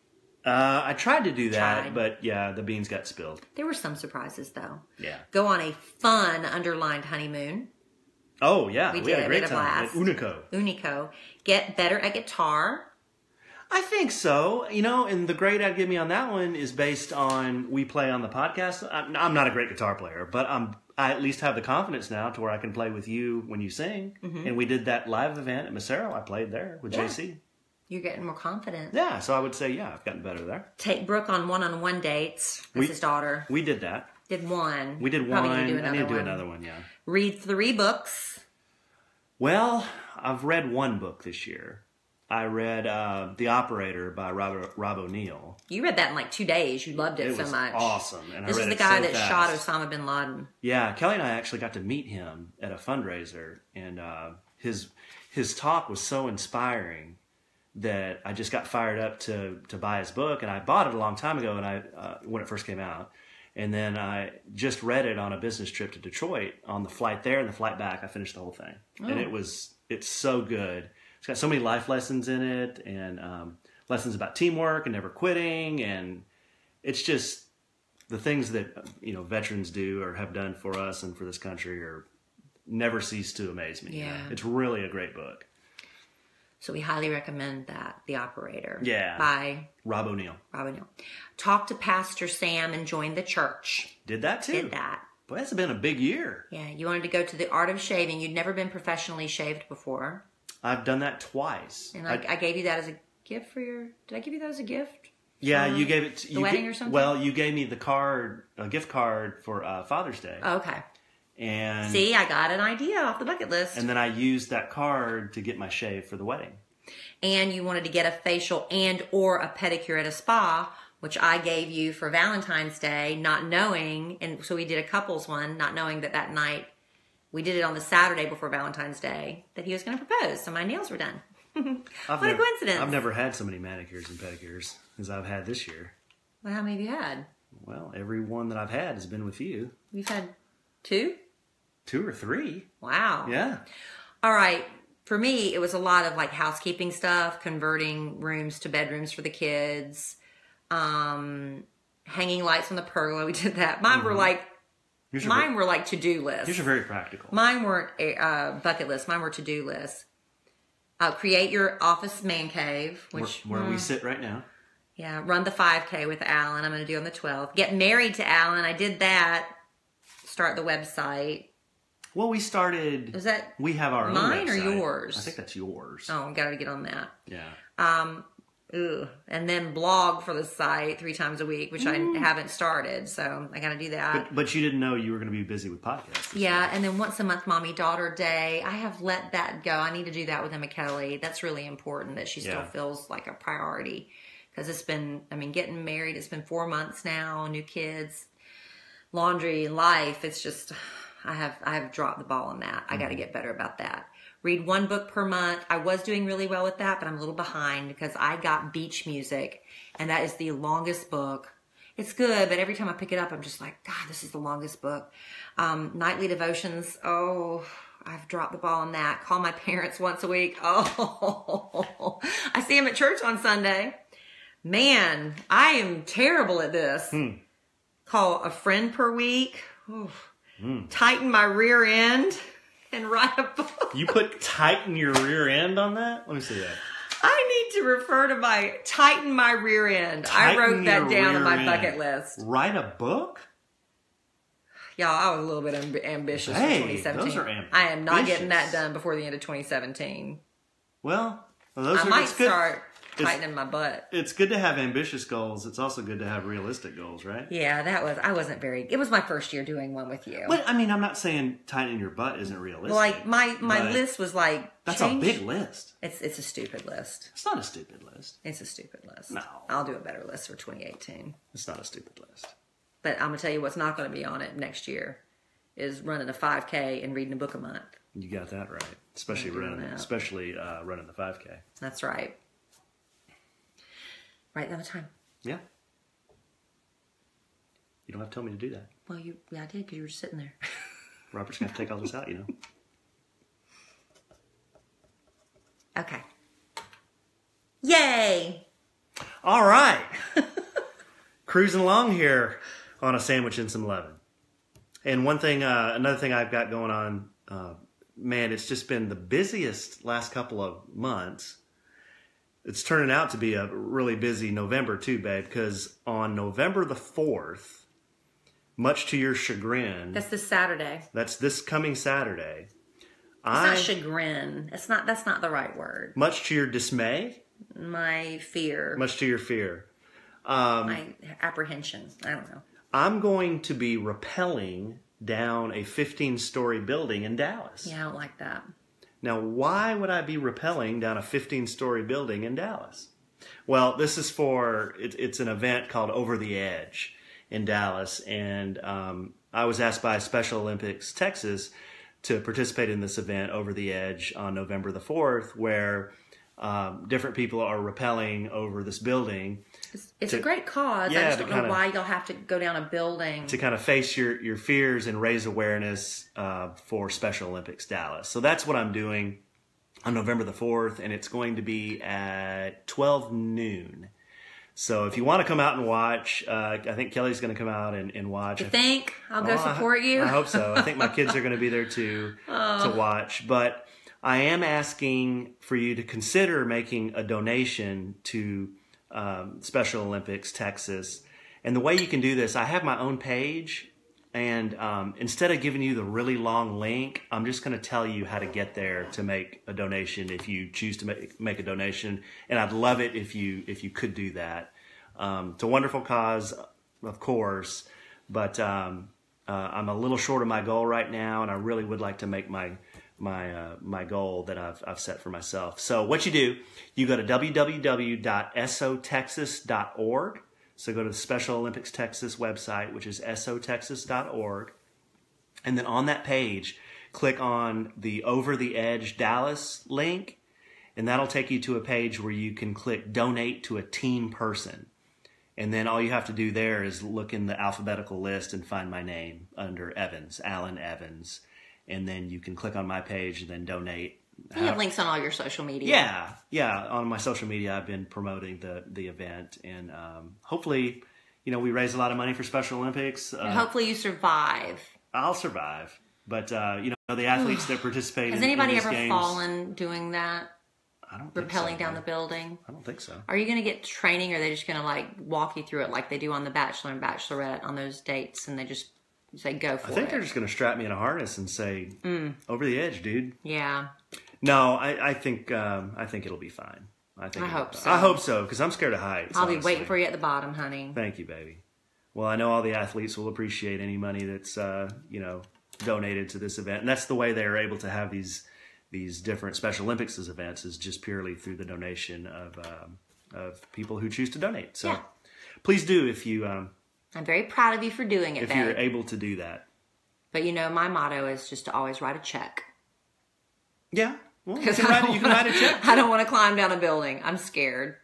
I tried to do that, but yeah, the beans got spilled. There were some surprises, though. Yeah. Go on a fun underlined honeymoon. Oh, yeah. We had a great time at Unico. Get better at guitar. I think so. And the grade I'd give me on that one is based on we play on the podcast. I'm not a great guitar player, but I at least have the confidence now to where I can play with you when you sing. Mm-hmm. And we did that live event at Macero. I played there with JC. You're getting more confident. Yeah, so I would say, I've gotten better there. Take Brooke on one-on-one dates with his daughter. We did that. Did one. We did one. I need to do another one, yeah. Read 3 books. Well, I've read one book this year. I read The Operator by Rob O'Neill. You read that in like 2 days. You loved it so much. It was awesome. And this is the guy that shot Osama bin Laden. Yeah, Kelly and I actually got to meet him at a fundraiser. And his talk was so inspiring that I just got fired up to buy his book. And I bought it a long time ago when it first came out. And then I just read it on a business trip to Detroit. On the flight there and the flight back, I finished the whole thing. Oh. And it's so good. It's got so many life lessons in it, and lessons about teamwork and never quitting, and it's just the things that veterans do or have done for us and for this country are never cease to amaze me. Yeah, it's really a great book. So we highly recommend that, The Operator. Yeah, by Rob O'Neill. Talk to Pastor Sam and join the church. Did that too. Did that. Boy, that's been a big year. Yeah, you wanted to go to the art of shaving. You'd never been professionally shaved before. I've done that twice. And I gave you that as a gift for your... Did I give you that as a gift? Yeah, you gave it... The wedding or something? Well, you gave me a gift card for Father's Day. Oh, okay. And see, I got an idea off the bucket list. And then I used that card to get my shave for the wedding. And you wanted to get a facial and or a pedicure at a spa, which I gave you for Valentine's Day, not knowing... And so we did a couples one, not knowing that night... We did it on the Saturday before Valentine's Day that he was going to propose, so my nails were done. What a coincidence. I've never had so many manicures and pedicures as I've had this year. Well, how many have you had? Well, every one that I've had has been with you. You've had 2? 2 or 3. Wow. Yeah. All right. For me, it was a lot of like housekeeping stuff, converting rooms to bedrooms for the kids, hanging lights on the pergola. We did that. Mine were like, Mine were like to-do lists. These are very practical. Mine weren't bucket lists. Mine were to-do lists. Create your office man cave, which where we sit right now. Yeah, run the 5K with Alan. I'm going to do on the 12th. Get married to Alan. I did that. Start the website. Well, we started. Is that we have our mine own website. or yours? I think that's yours. Oh, got to get on that. Yeah. And then blog for the site 3 times a week, which I haven't started, so I got to do that. But you didn't know you were going to be busy with podcasts. Yeah, and then once a month, mommy-daughter day. I have let that go. I need to do that with Emma Kelly. That's really important that she still feels like a priority. Because it's been, getting married, it's been 4 months now, new kids, laundry, life. It's just, I have dropped the ball on that. I got to get better about that. Read 1 book per month. I was doing really well with that, but I'm a little behind because I got Beach Music, and that is the longest book. It's good, but every time I pick it up, I'm just like, God, this is the longest book. Nightly devotions. Oh, I've dropped the ball on that. Call my parents once a week. Oh, I see them at church on Sunday. Man, I am terrible at this. Call a friend per week. Tighten my rear end. And write a book. You put tighten your rear end on that? Let me see that. I need to refer to tighten my rear end. I wrote that down on my bucket list. Write a book? Y'all, I was a little bit ambitious for 2017. Those are ambitious. I am not getting that done before the end of 2017. Well, I might start tightening my butt. It's good to have ambitious goals. It's also good to have realistic goals, right? Yeah, it was my first year doing one with you. But I'm not saying tightening your butt isn't realistic. Like my list was like, that's a big list. It's a stupid list. It's not a stupid list. It's a stupid list. No. I'll do a better list for 2018. It's not a stupid list. But I'm going to tell you what's not going to be on it next year is running a 5K and reading a book a month. You got that right. Especially running the 5K. That's right. Right down the time. Yeah. You don't have to tell me to do that. Well, I did because you were just sitting there. Robert's going to have to take all this out, Okay. Yay! All right. Cruising along here on a sandwich and some lovin'. And another thing I've got going on, man, it's just been the busiest last couple of months. it's turning out to be a really busy November too, babe, because on November the 4th, much to your chagrin. That's this Saturday. That's this coming Saturday. It's not chagrin. That's not the right word. Much to your dismay? My fear. Much to your fear. My apprehension. I don't know. I'm going to be rappelling down a 15-story building in Dallas. Yeah, I don't like that. Now, why would I be rappelling down a 15-story building in Dallas? Well, this is it's an event called Over the Edge in Dallas, and I was asked by Special Olympics Texas to participate in this event Over the Edge on November the 4th, where different people are rappelling over this building. It's a great cause. I just don't know why you'll have to go down a building. To kind of face your fears and raise awareness for Special Olympics Dallas. So that's what I'm doing on November the 4th, and it's going to be at 12 noon. So if you want to come out and watch, I think Kelly's going to come out and watch. You think? I'll go support you? I hope so. I think my kids are going to be there too to watch. But I am asking for you to consider making a donation to Special Olympics Texas. And the way you can do this, I have my own page. And instead of giving you the really long link, I'm just going to tell you how to get there to make a donation if you choose to make a donation. And I'd love it if you could do that. It's a wonderful cause, of course, but I'm a little short of my goal right now, and I really would like to make my goal that I've set for myself. So what you do, you go to www.sotexas.org. So go to the Special Olympics Texas website, which is sotexas.org. And then on that page, click on the Over the Edge Dallas link, and that'll take you to a page where you can click Donate to a Team Person. And then all you have to do there is look in the alphabetical list and find my name under Evans, Alan Evans. And then you can click on my page and then donate. You have links on all your social media. Yeah. On my social media, I've been promoting the event, and hopefully, we raise a lot of money for Special Olympics. And hopefully, you survive. I'll survive, but the athletes that participate. Has anybody in these ever games, fallen doing that? I don't think rappelling so, down the building. I don't think so. Are you going to get training, or are they just going to walk you through it like they do on The Bachelor and Bachelorette on those dates, and they just say go for it? I think they're just going to strap me in a harness and say, "Over the edge, dude." Yeah. No, I think it'll be fine. I hope so. I hope so, because I'm scared of heights. I'll be waiting for you at the bottom, honey. Thank you, baby. Well, I know all the athletes will appreciate any money that's donated to this event, and that's the way they are able to have these different Special Olympics events, is just purely through the donation of people who choose to donate. So please do if you. I'm very proud of you for doing it. If you're able to do that. But my motto is just to always write a check. Yeah. Well, you can write a check. I don't want to climb down a building. I'm scared.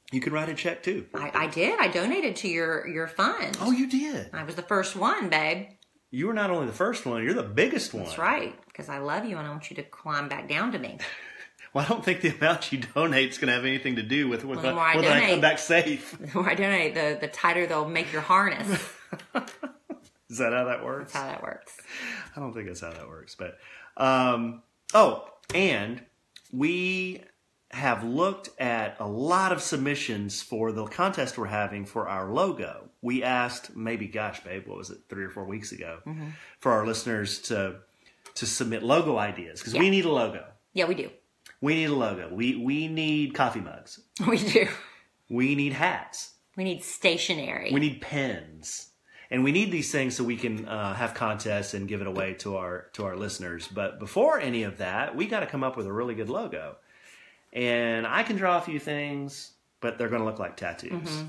You can write a check too. I did. I donated to your fund. Oh, you did? I was the first one, babe. You were not only the first one, you're the biggest one. That's right, because I love you and I want you to climb back down to me. Well, I don't think the amount you donate is going to have anything to do with whether I come back safe. The more I donate, the tighter they'll make your harness. Is that how that works? That's how that works. I don't think that's how that works. But and we have looked at a lot of submissions for the contest we're having for our logo. We asked, what was it, 3 or 4 weeks ago, for our listeners to submit logo ideas, because we need a logo. Yeah, we do. We need a logo. We need coffee mugs. We do. We need hats. We need stationery. We need pens. And we need these things so we can have contests and give it away to our listeners. But before any of that, we got to come up with a really good logo. And I can draw a few things, but they're going to look like tattoos.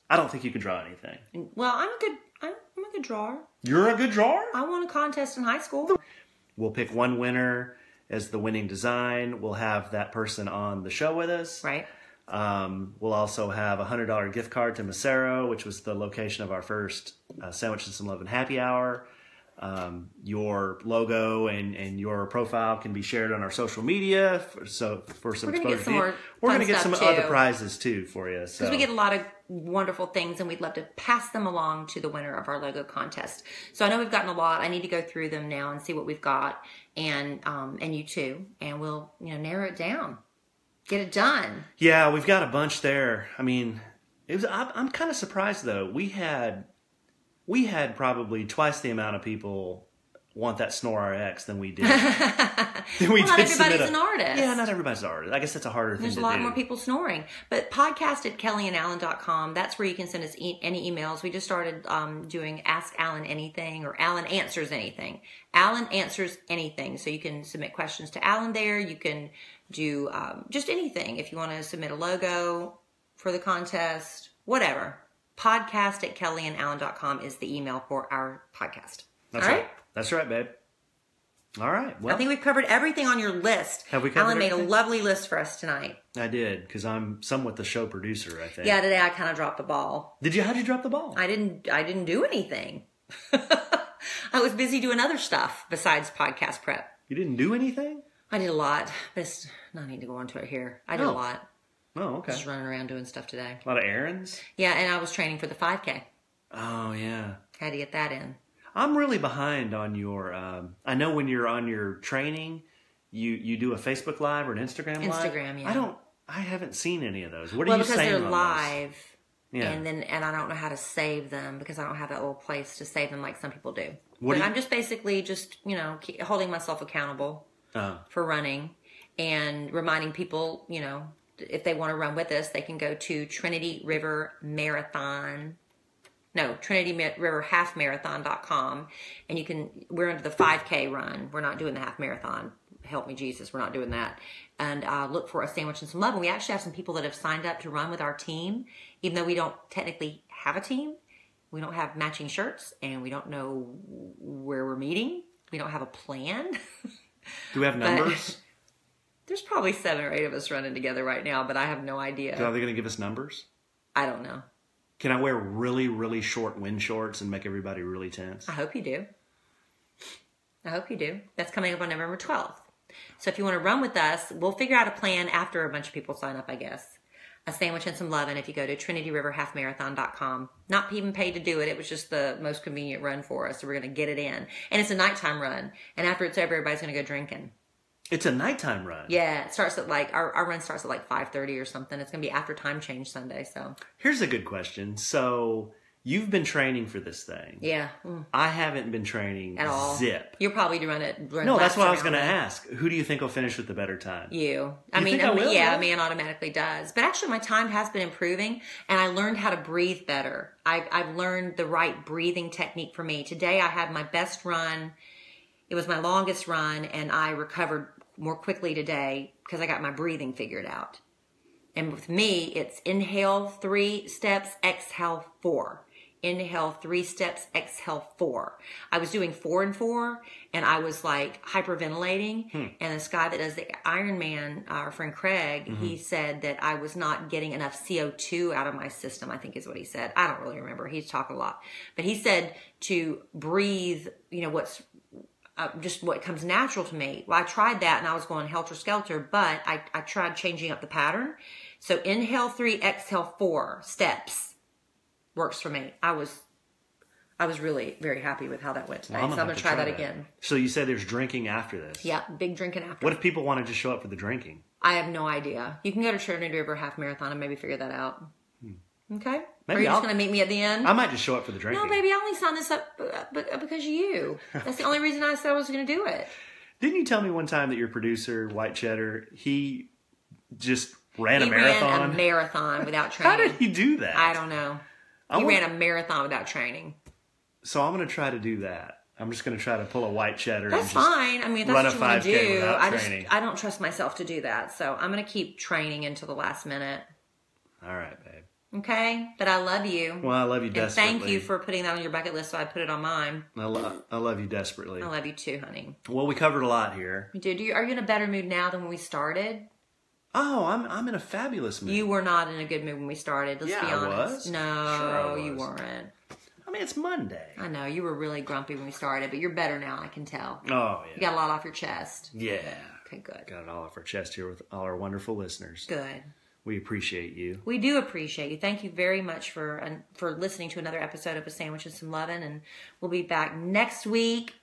I don't think you can draw anything. Well, I'm a good drawer. You're a good drawer? I won a contest in high school. We'll pick one winner as the winning design. We'll have that person on the show with us. Right. We'll also have a $100 gift card to Macero, which was the location of our first Sandwich and Some Love and Happy Hour. Your logo and your profile can be shared on our social media for some exposure. We're going to get some other prizes too for you. Because we get a lot of wonderful things, and we'd love to pass them along to the winner of our logo contest. So I know we've gotten a lot. I need to go through them now and see what we've got, and you too, and we'll narrow it down. get it done. Yeah, we've got a bunch there. I mean, I'm kind of surprised though. We had probably twice the amount of people want that Snore RX than we did. Not everybody's an artist. Yeah, not everybody's an artist. I guess that's a harder thing to do. There's a lot more people snoring. But podcast at kellyandalan.com, that's where you can send us any emails. We just started doing Ask Alan Anything or Alan Answers Anything. Alan Answers Anything. So you can submit questions to Alan there. You can do just anything. If you want to submit a logo for the contest, whatever. Podcast at kellyandalan.com is the email for our podcast. That's right. That's right, babe. All right. Well, I think we've covered everything on your list. Have we covered Alan made everything? a lovely list for us tonight. I did, because I'm somewhat the show producer, I think. Yeah, today I kind of dropped the ball. How'd you drop the ball? I didn't do anything. I was busy doing other stuff besides podcast prep. You didn't do anything? I did a lot. But I need to go into it here. I did a lot. Oh, okay. Just running around doing stuff today. A lot of errands? Yeah, and I was training for the 5K. Oh, yeah. Had to get that in. I'm really behind on your, I know when you're on your training, you do a Facebook Live or an Instagram Live. Instagram, yeah. I haven't seen any of those. What are you saying because they're on live. Those? Yeah. And I don't know how to save them because I don't have that little place to save them like some people do. I'm just basically holding myself accountable for running and reminding people, if they want to run with us, they can go to Trinity River Halfmarathon.com, and we're into the 5K run. We're not doing the half marathon. Help me, Jesus. We're not doing that. And look for a sandwich and some love. And we actually have some people that have signed up to run with our team, even though we don't technically have a team. We don't have matching shirts, and we don't know where we're meeting. We don't have a plan. Do we have numbers? There's probably 7 or 8 of us running together right now, but I have no idea. Are they going to give us numbers? I don't know. Can I wear really, really short wind shorts and make everybody really tense? I hope you do. That's coming up on November 12th. So if you want to run with us, we'll figure out a plan after a bunch of people sign up, I guess. A sandwich and some lovin' if you go to TrinityRiverHalfMarathon.com. Not even paid to do it. It was just the most convenient run for us. So we're going to get it in. And it's a nighttime run. And after it's over, everybody's going to go drinking. It's a nighttime run. Yeah, it starts at our run starts at 5:30 or something. It's going to be after time change Sunday. So here's a good question. So you've been training for this thing. Yeah. I haven't been training at all. Zip. You'll probably run it. No, that's what I was going to ask. Who do you think will finish with the better time? You. I will, yeah, a man automatically does. But actually, my time has been improving, and I learned how to breathe better. I've learned the right breathing technique for me. Today, I had my best run. It was my longest run, and I recovered more quickly today because I got my breathing figured out. And with me, it's inhale 3 steps, exhale 4. Inhale 3 steps, exhale 4. I was doing 4 and 4, and I was like hyperventilating. And this guy that does the Ironman, our friend Craig, he said that I was not getting enough CO2 out of my system, I think is what he said. I don't really remember. He's talking a lot. But he said to breathe, what's just what comes natural to me. Well, I tried that and I was going helter-skelter, but I tried changing up the pattern. So inhale 3, exhale 4 steps works for me. I was really very happy with how that went today. So I'm going to try that again. So you said there's drinking after this? Yeah, big drinking after. What if people want to just show up for the drinking? I have no idea. You can go to Trinity River Half Marathon and maybe figure that out. Okay? Maybe are you just going to meet me at the end? I might just show up for the drinking. No, baby, I only signed this up because of you. That's the only reason I said I was going to do it. Didn't you tell me one time that your producer, White Cheddar, he just ran a marathon? He ran a marathon without training. How did he do that? I don't know. He ran a marathon without training. So I'm going to try to do that. I'm just going to try to pull a White Cheddar. That's fine. I mean, if that's what you want to do. I don't trust myself to do that. So I'm going to keep training until the last minute. All right, babe. Okay? But I love you. Well, I love you desperately. And thank you for putting that on your bucket list so I put it on mine. I love you desperately. I love you too, honey. Well, we covered a lot here. We did. Are you in a better mood now than when we started? Oh, I'm in a fabulous mood. You were not in a good mood when we started. Let's be honest. I was. No, sure I was. You weren't. I mean, it's Monday. I know. You were really grumpy when we started, but you're better now, I can tell. Oh, yeah. You got a lot off your chest. Yeah. Okay, good. Got it all off our chest here with all our wonderful listeners. Good. We appreciate you. We do appreciate you. Thank you very much for listening to another episode of A Sandwich and Some Lovin', and we'll be back next week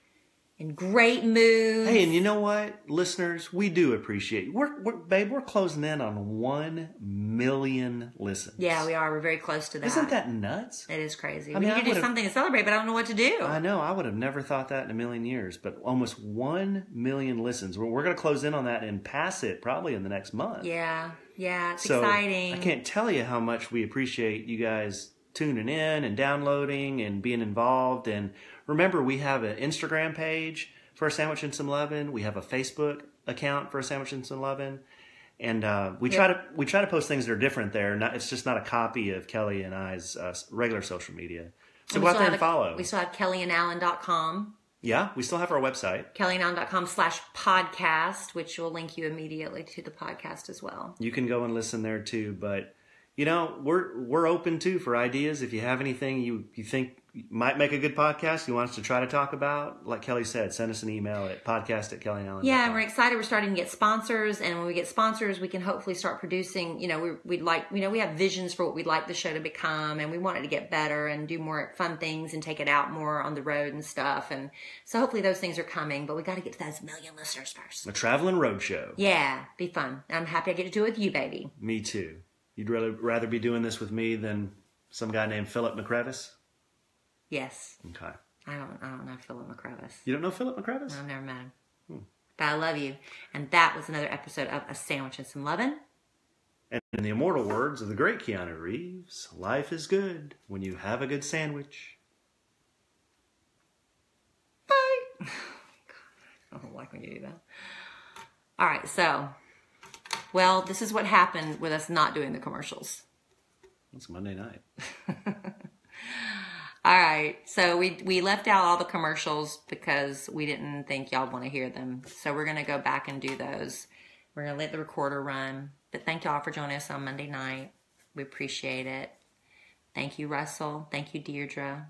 in great mood. Hey, and you know what, listeners? We do appreciate you. We're closing in on 1 million listens. Yeah, we are. We're very close to that. Isn't that nuts? It is crazy. I We mean, need to do something to celebrate, but I don't know what to do. I know. I would have never thought that in a million years, but almost 1 million listens. We're going to close in on that and pass it probably in the next month. Yeah, it's exciting. I can't tell you how much we appreciate you guys tuning in and downloading and being involved. And remember, we have an Instagram page for A Sandwich and Some Lovin'. We have a Facebook account for A Sandwich and Some Lovin'. And we try to post things that are different there. It's just not a copy of Kelly and I's regular social media. So go out there and follow. We still have kellyandalan.com. Yeah, we still have our website. kellyandalan.com/podcast, which will link you immediately to the podcast as well. You can go and listen there too. But, you know, we're open too for ideas. If you have anything you think might make a good podcast you want us to try to talk about, like Kelly said, send us an email at podcast@kellyandalan.com. Yeah, and we're excited. We're starting to get sponsors, and when we get sponsors, we can hopefully start producing. You know, we'd like, you know, we have visions for what we'd like the show to become, and we want it to get better and do more fun things and take it out more on the road and stuff. And so hopefully those things are coming, but we got to get to those 1 million listeners first. A traveling road show. Yeah, be fun. I'm happy I get to do it with you, baby. Me too. You'd rather be doing this with me than some guy named Philip McCrevis? Yes. Okay. I don't know Philip McCrevis. You don't know Philip McCrevis? No, I've never met him. But I love you. And that was another episode of A Sandwich and Some Lovin'. And in the immortal words of the great Keanu Reeves, life is good when you have a good sandwich. Bye. I don't like when you do that. All right, so, well, this is what happened with us not doing the commercials. It's Monday night. All right, so we left out all the commercials because we didn't think y'all want to hear them. So we're going to go back and do those. We're going to let the recorder run. But thank y'all for joining us on Monday night. We appreciate it. Thank you, Russell. Thank you, Deidre.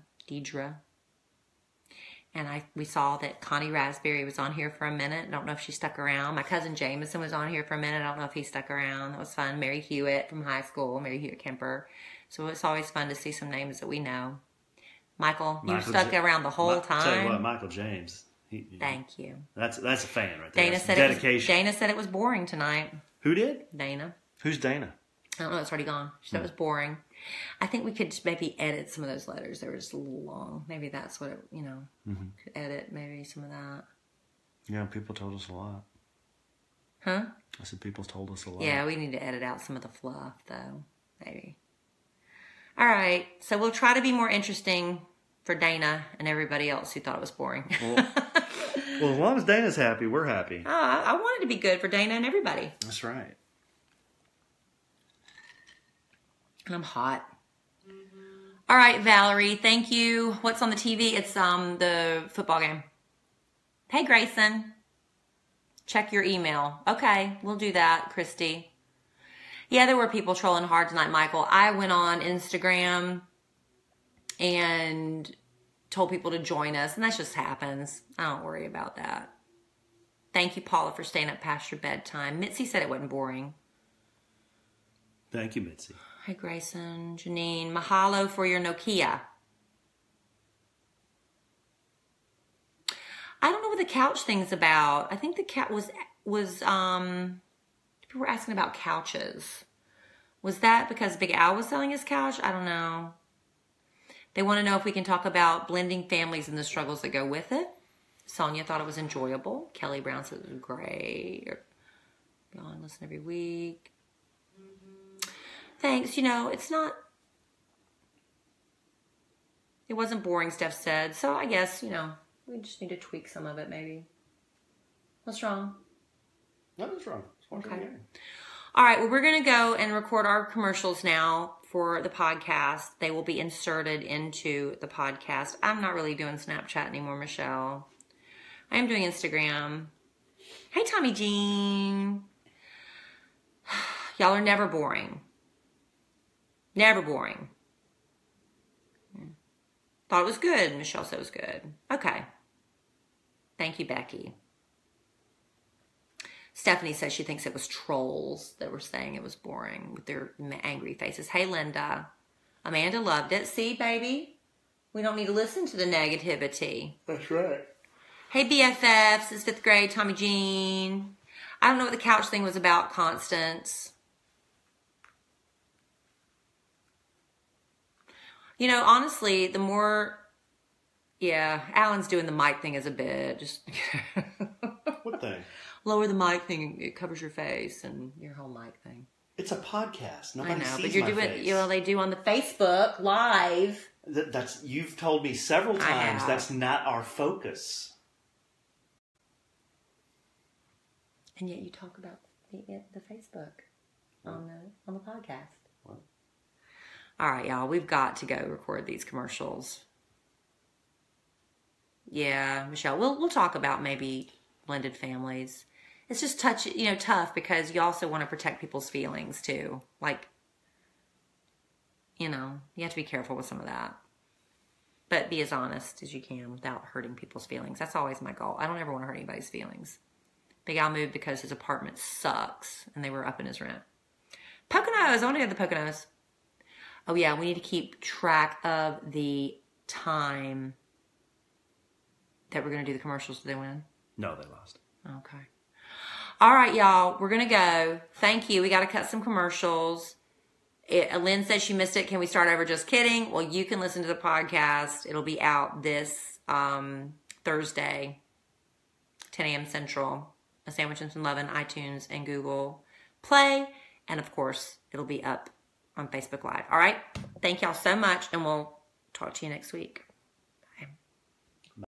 And we saw that Connie Rasberry was on here for a minute. I don't know if she stuck around. My cousin Jameson was on here for a minute. I don't know if he stuck around. That was fun. Mary Hewitt from high school. Mary Hewitt Kemper. So it's always fun to see some names that we know. Michael, you stuck around the whole time. Tell you what, Michael James. Thank you. That's a fan right there. Dana said it was boring tonight. Who did? Dana. Who's Dana? I don't know. It's already gone. She said it was boring. I think we could just maybe edit some of those letters. They were just a little long. Maybe that's what it, could edit maybe some of that. Yeah, people told us a lot. Huh? I said people told us a lot. Yeah, we need to edit out some of the fluff, though. Maybe. All right. So we'll try to be more interesting for Dana and everybody else who thought it was boring. Well, as long as Dana's happy, we're happy. I want it to be good for Dana and everybody. That's right. And I'm hot. All right, Valerie, thank you. What's on the TV? It's the football game. Hey, Grayson. Check your email. Okay, we'll do that, Christy. Yeah, there were people trolling hard tonight, Michael. I went on Instagram and told people to join us, and that just happens. I don't worry about that. Thank you, Paula, for staying up past your bedtime. Mitzi said it wasn't boring. Thank you, Mitzi. Hi, Grayson. Janine, mahalo for your Nokia. I don't know what the couch thing's about. I think the cat was people were asking about couches. Was that because Big Al was selling his couch? I don't know. They want to know if we can talk about blending families and the struggles that go with it. Sonia thought it was enjoyable. Kelly Brown said it was great. Go on, listen every week. Thanks. It wasn't boring, Steph said. So I guess, we just need to tweak some of it maybe. What's wrong? Nothing's wrong. Okay. All right. Well, we're going to go and record our commercials now for the podcast. They will be inserted into the podcast. I'm not really doing Snapchat anymore, Michelle. I am doing Instagram. Hey, Tommy Jean. Y'all are never boring. Never boring. Thought it was good. Michelle said it was good. Okay. Thank you, Becky. Stephanie says she thinks it was trolls that were saying it was boring with their angry faces. Hey, Linda. Amanda loved it. See, baby? We don't need to listen to the negativity. That's right. Hey, BFFs. It's 5th grade. Tommy Jean. I don't know what the couch thing was about, Constance. You know, honestly, the more... Yeah, Alan's doing the mic thing as a bit. Just... What thing? Lower the mic thing. It covers your face and your whole mic thing. It's a podcast. Nobody I know, sees but you're my doing, face. you know, they do on the Facebook Live. That's you've told me several times have. that's not our focus. And yet you talk about the Facebook on the podcast. What? All right, y'all. We've got to go record these commercials. Yeah, Michelle. We'll talk about maybe blended families. It's just tough because you also want to protect people's feelings too. Like, you know, you have to be careful with some of that. But be as honest as you can without hurting people's feelings. That's always my goal. I don't ever want to hurt anybody's feelings. Big Al moved because his apartment sucks and they were upping his rent. Poconos. I want to go to the Poconos. Oh, yeah. We need to keep track of the time that we're going to do the commercials. Did they win? No, they lost. Okay. All right, y'all. We're going to go. Thank you. We got to cut some commercials. Lynn says she missed it. Can we start over? Just kidding. Well, you can listen to the podcast. It'll be out this Thursday, 10 a.m. Central. A Sandwich and Some Lovin', iTunes, and Google Play. And, of course, it'll be up on Facebook Live. All right? Thank y'all so much, and we'll talk to you next week.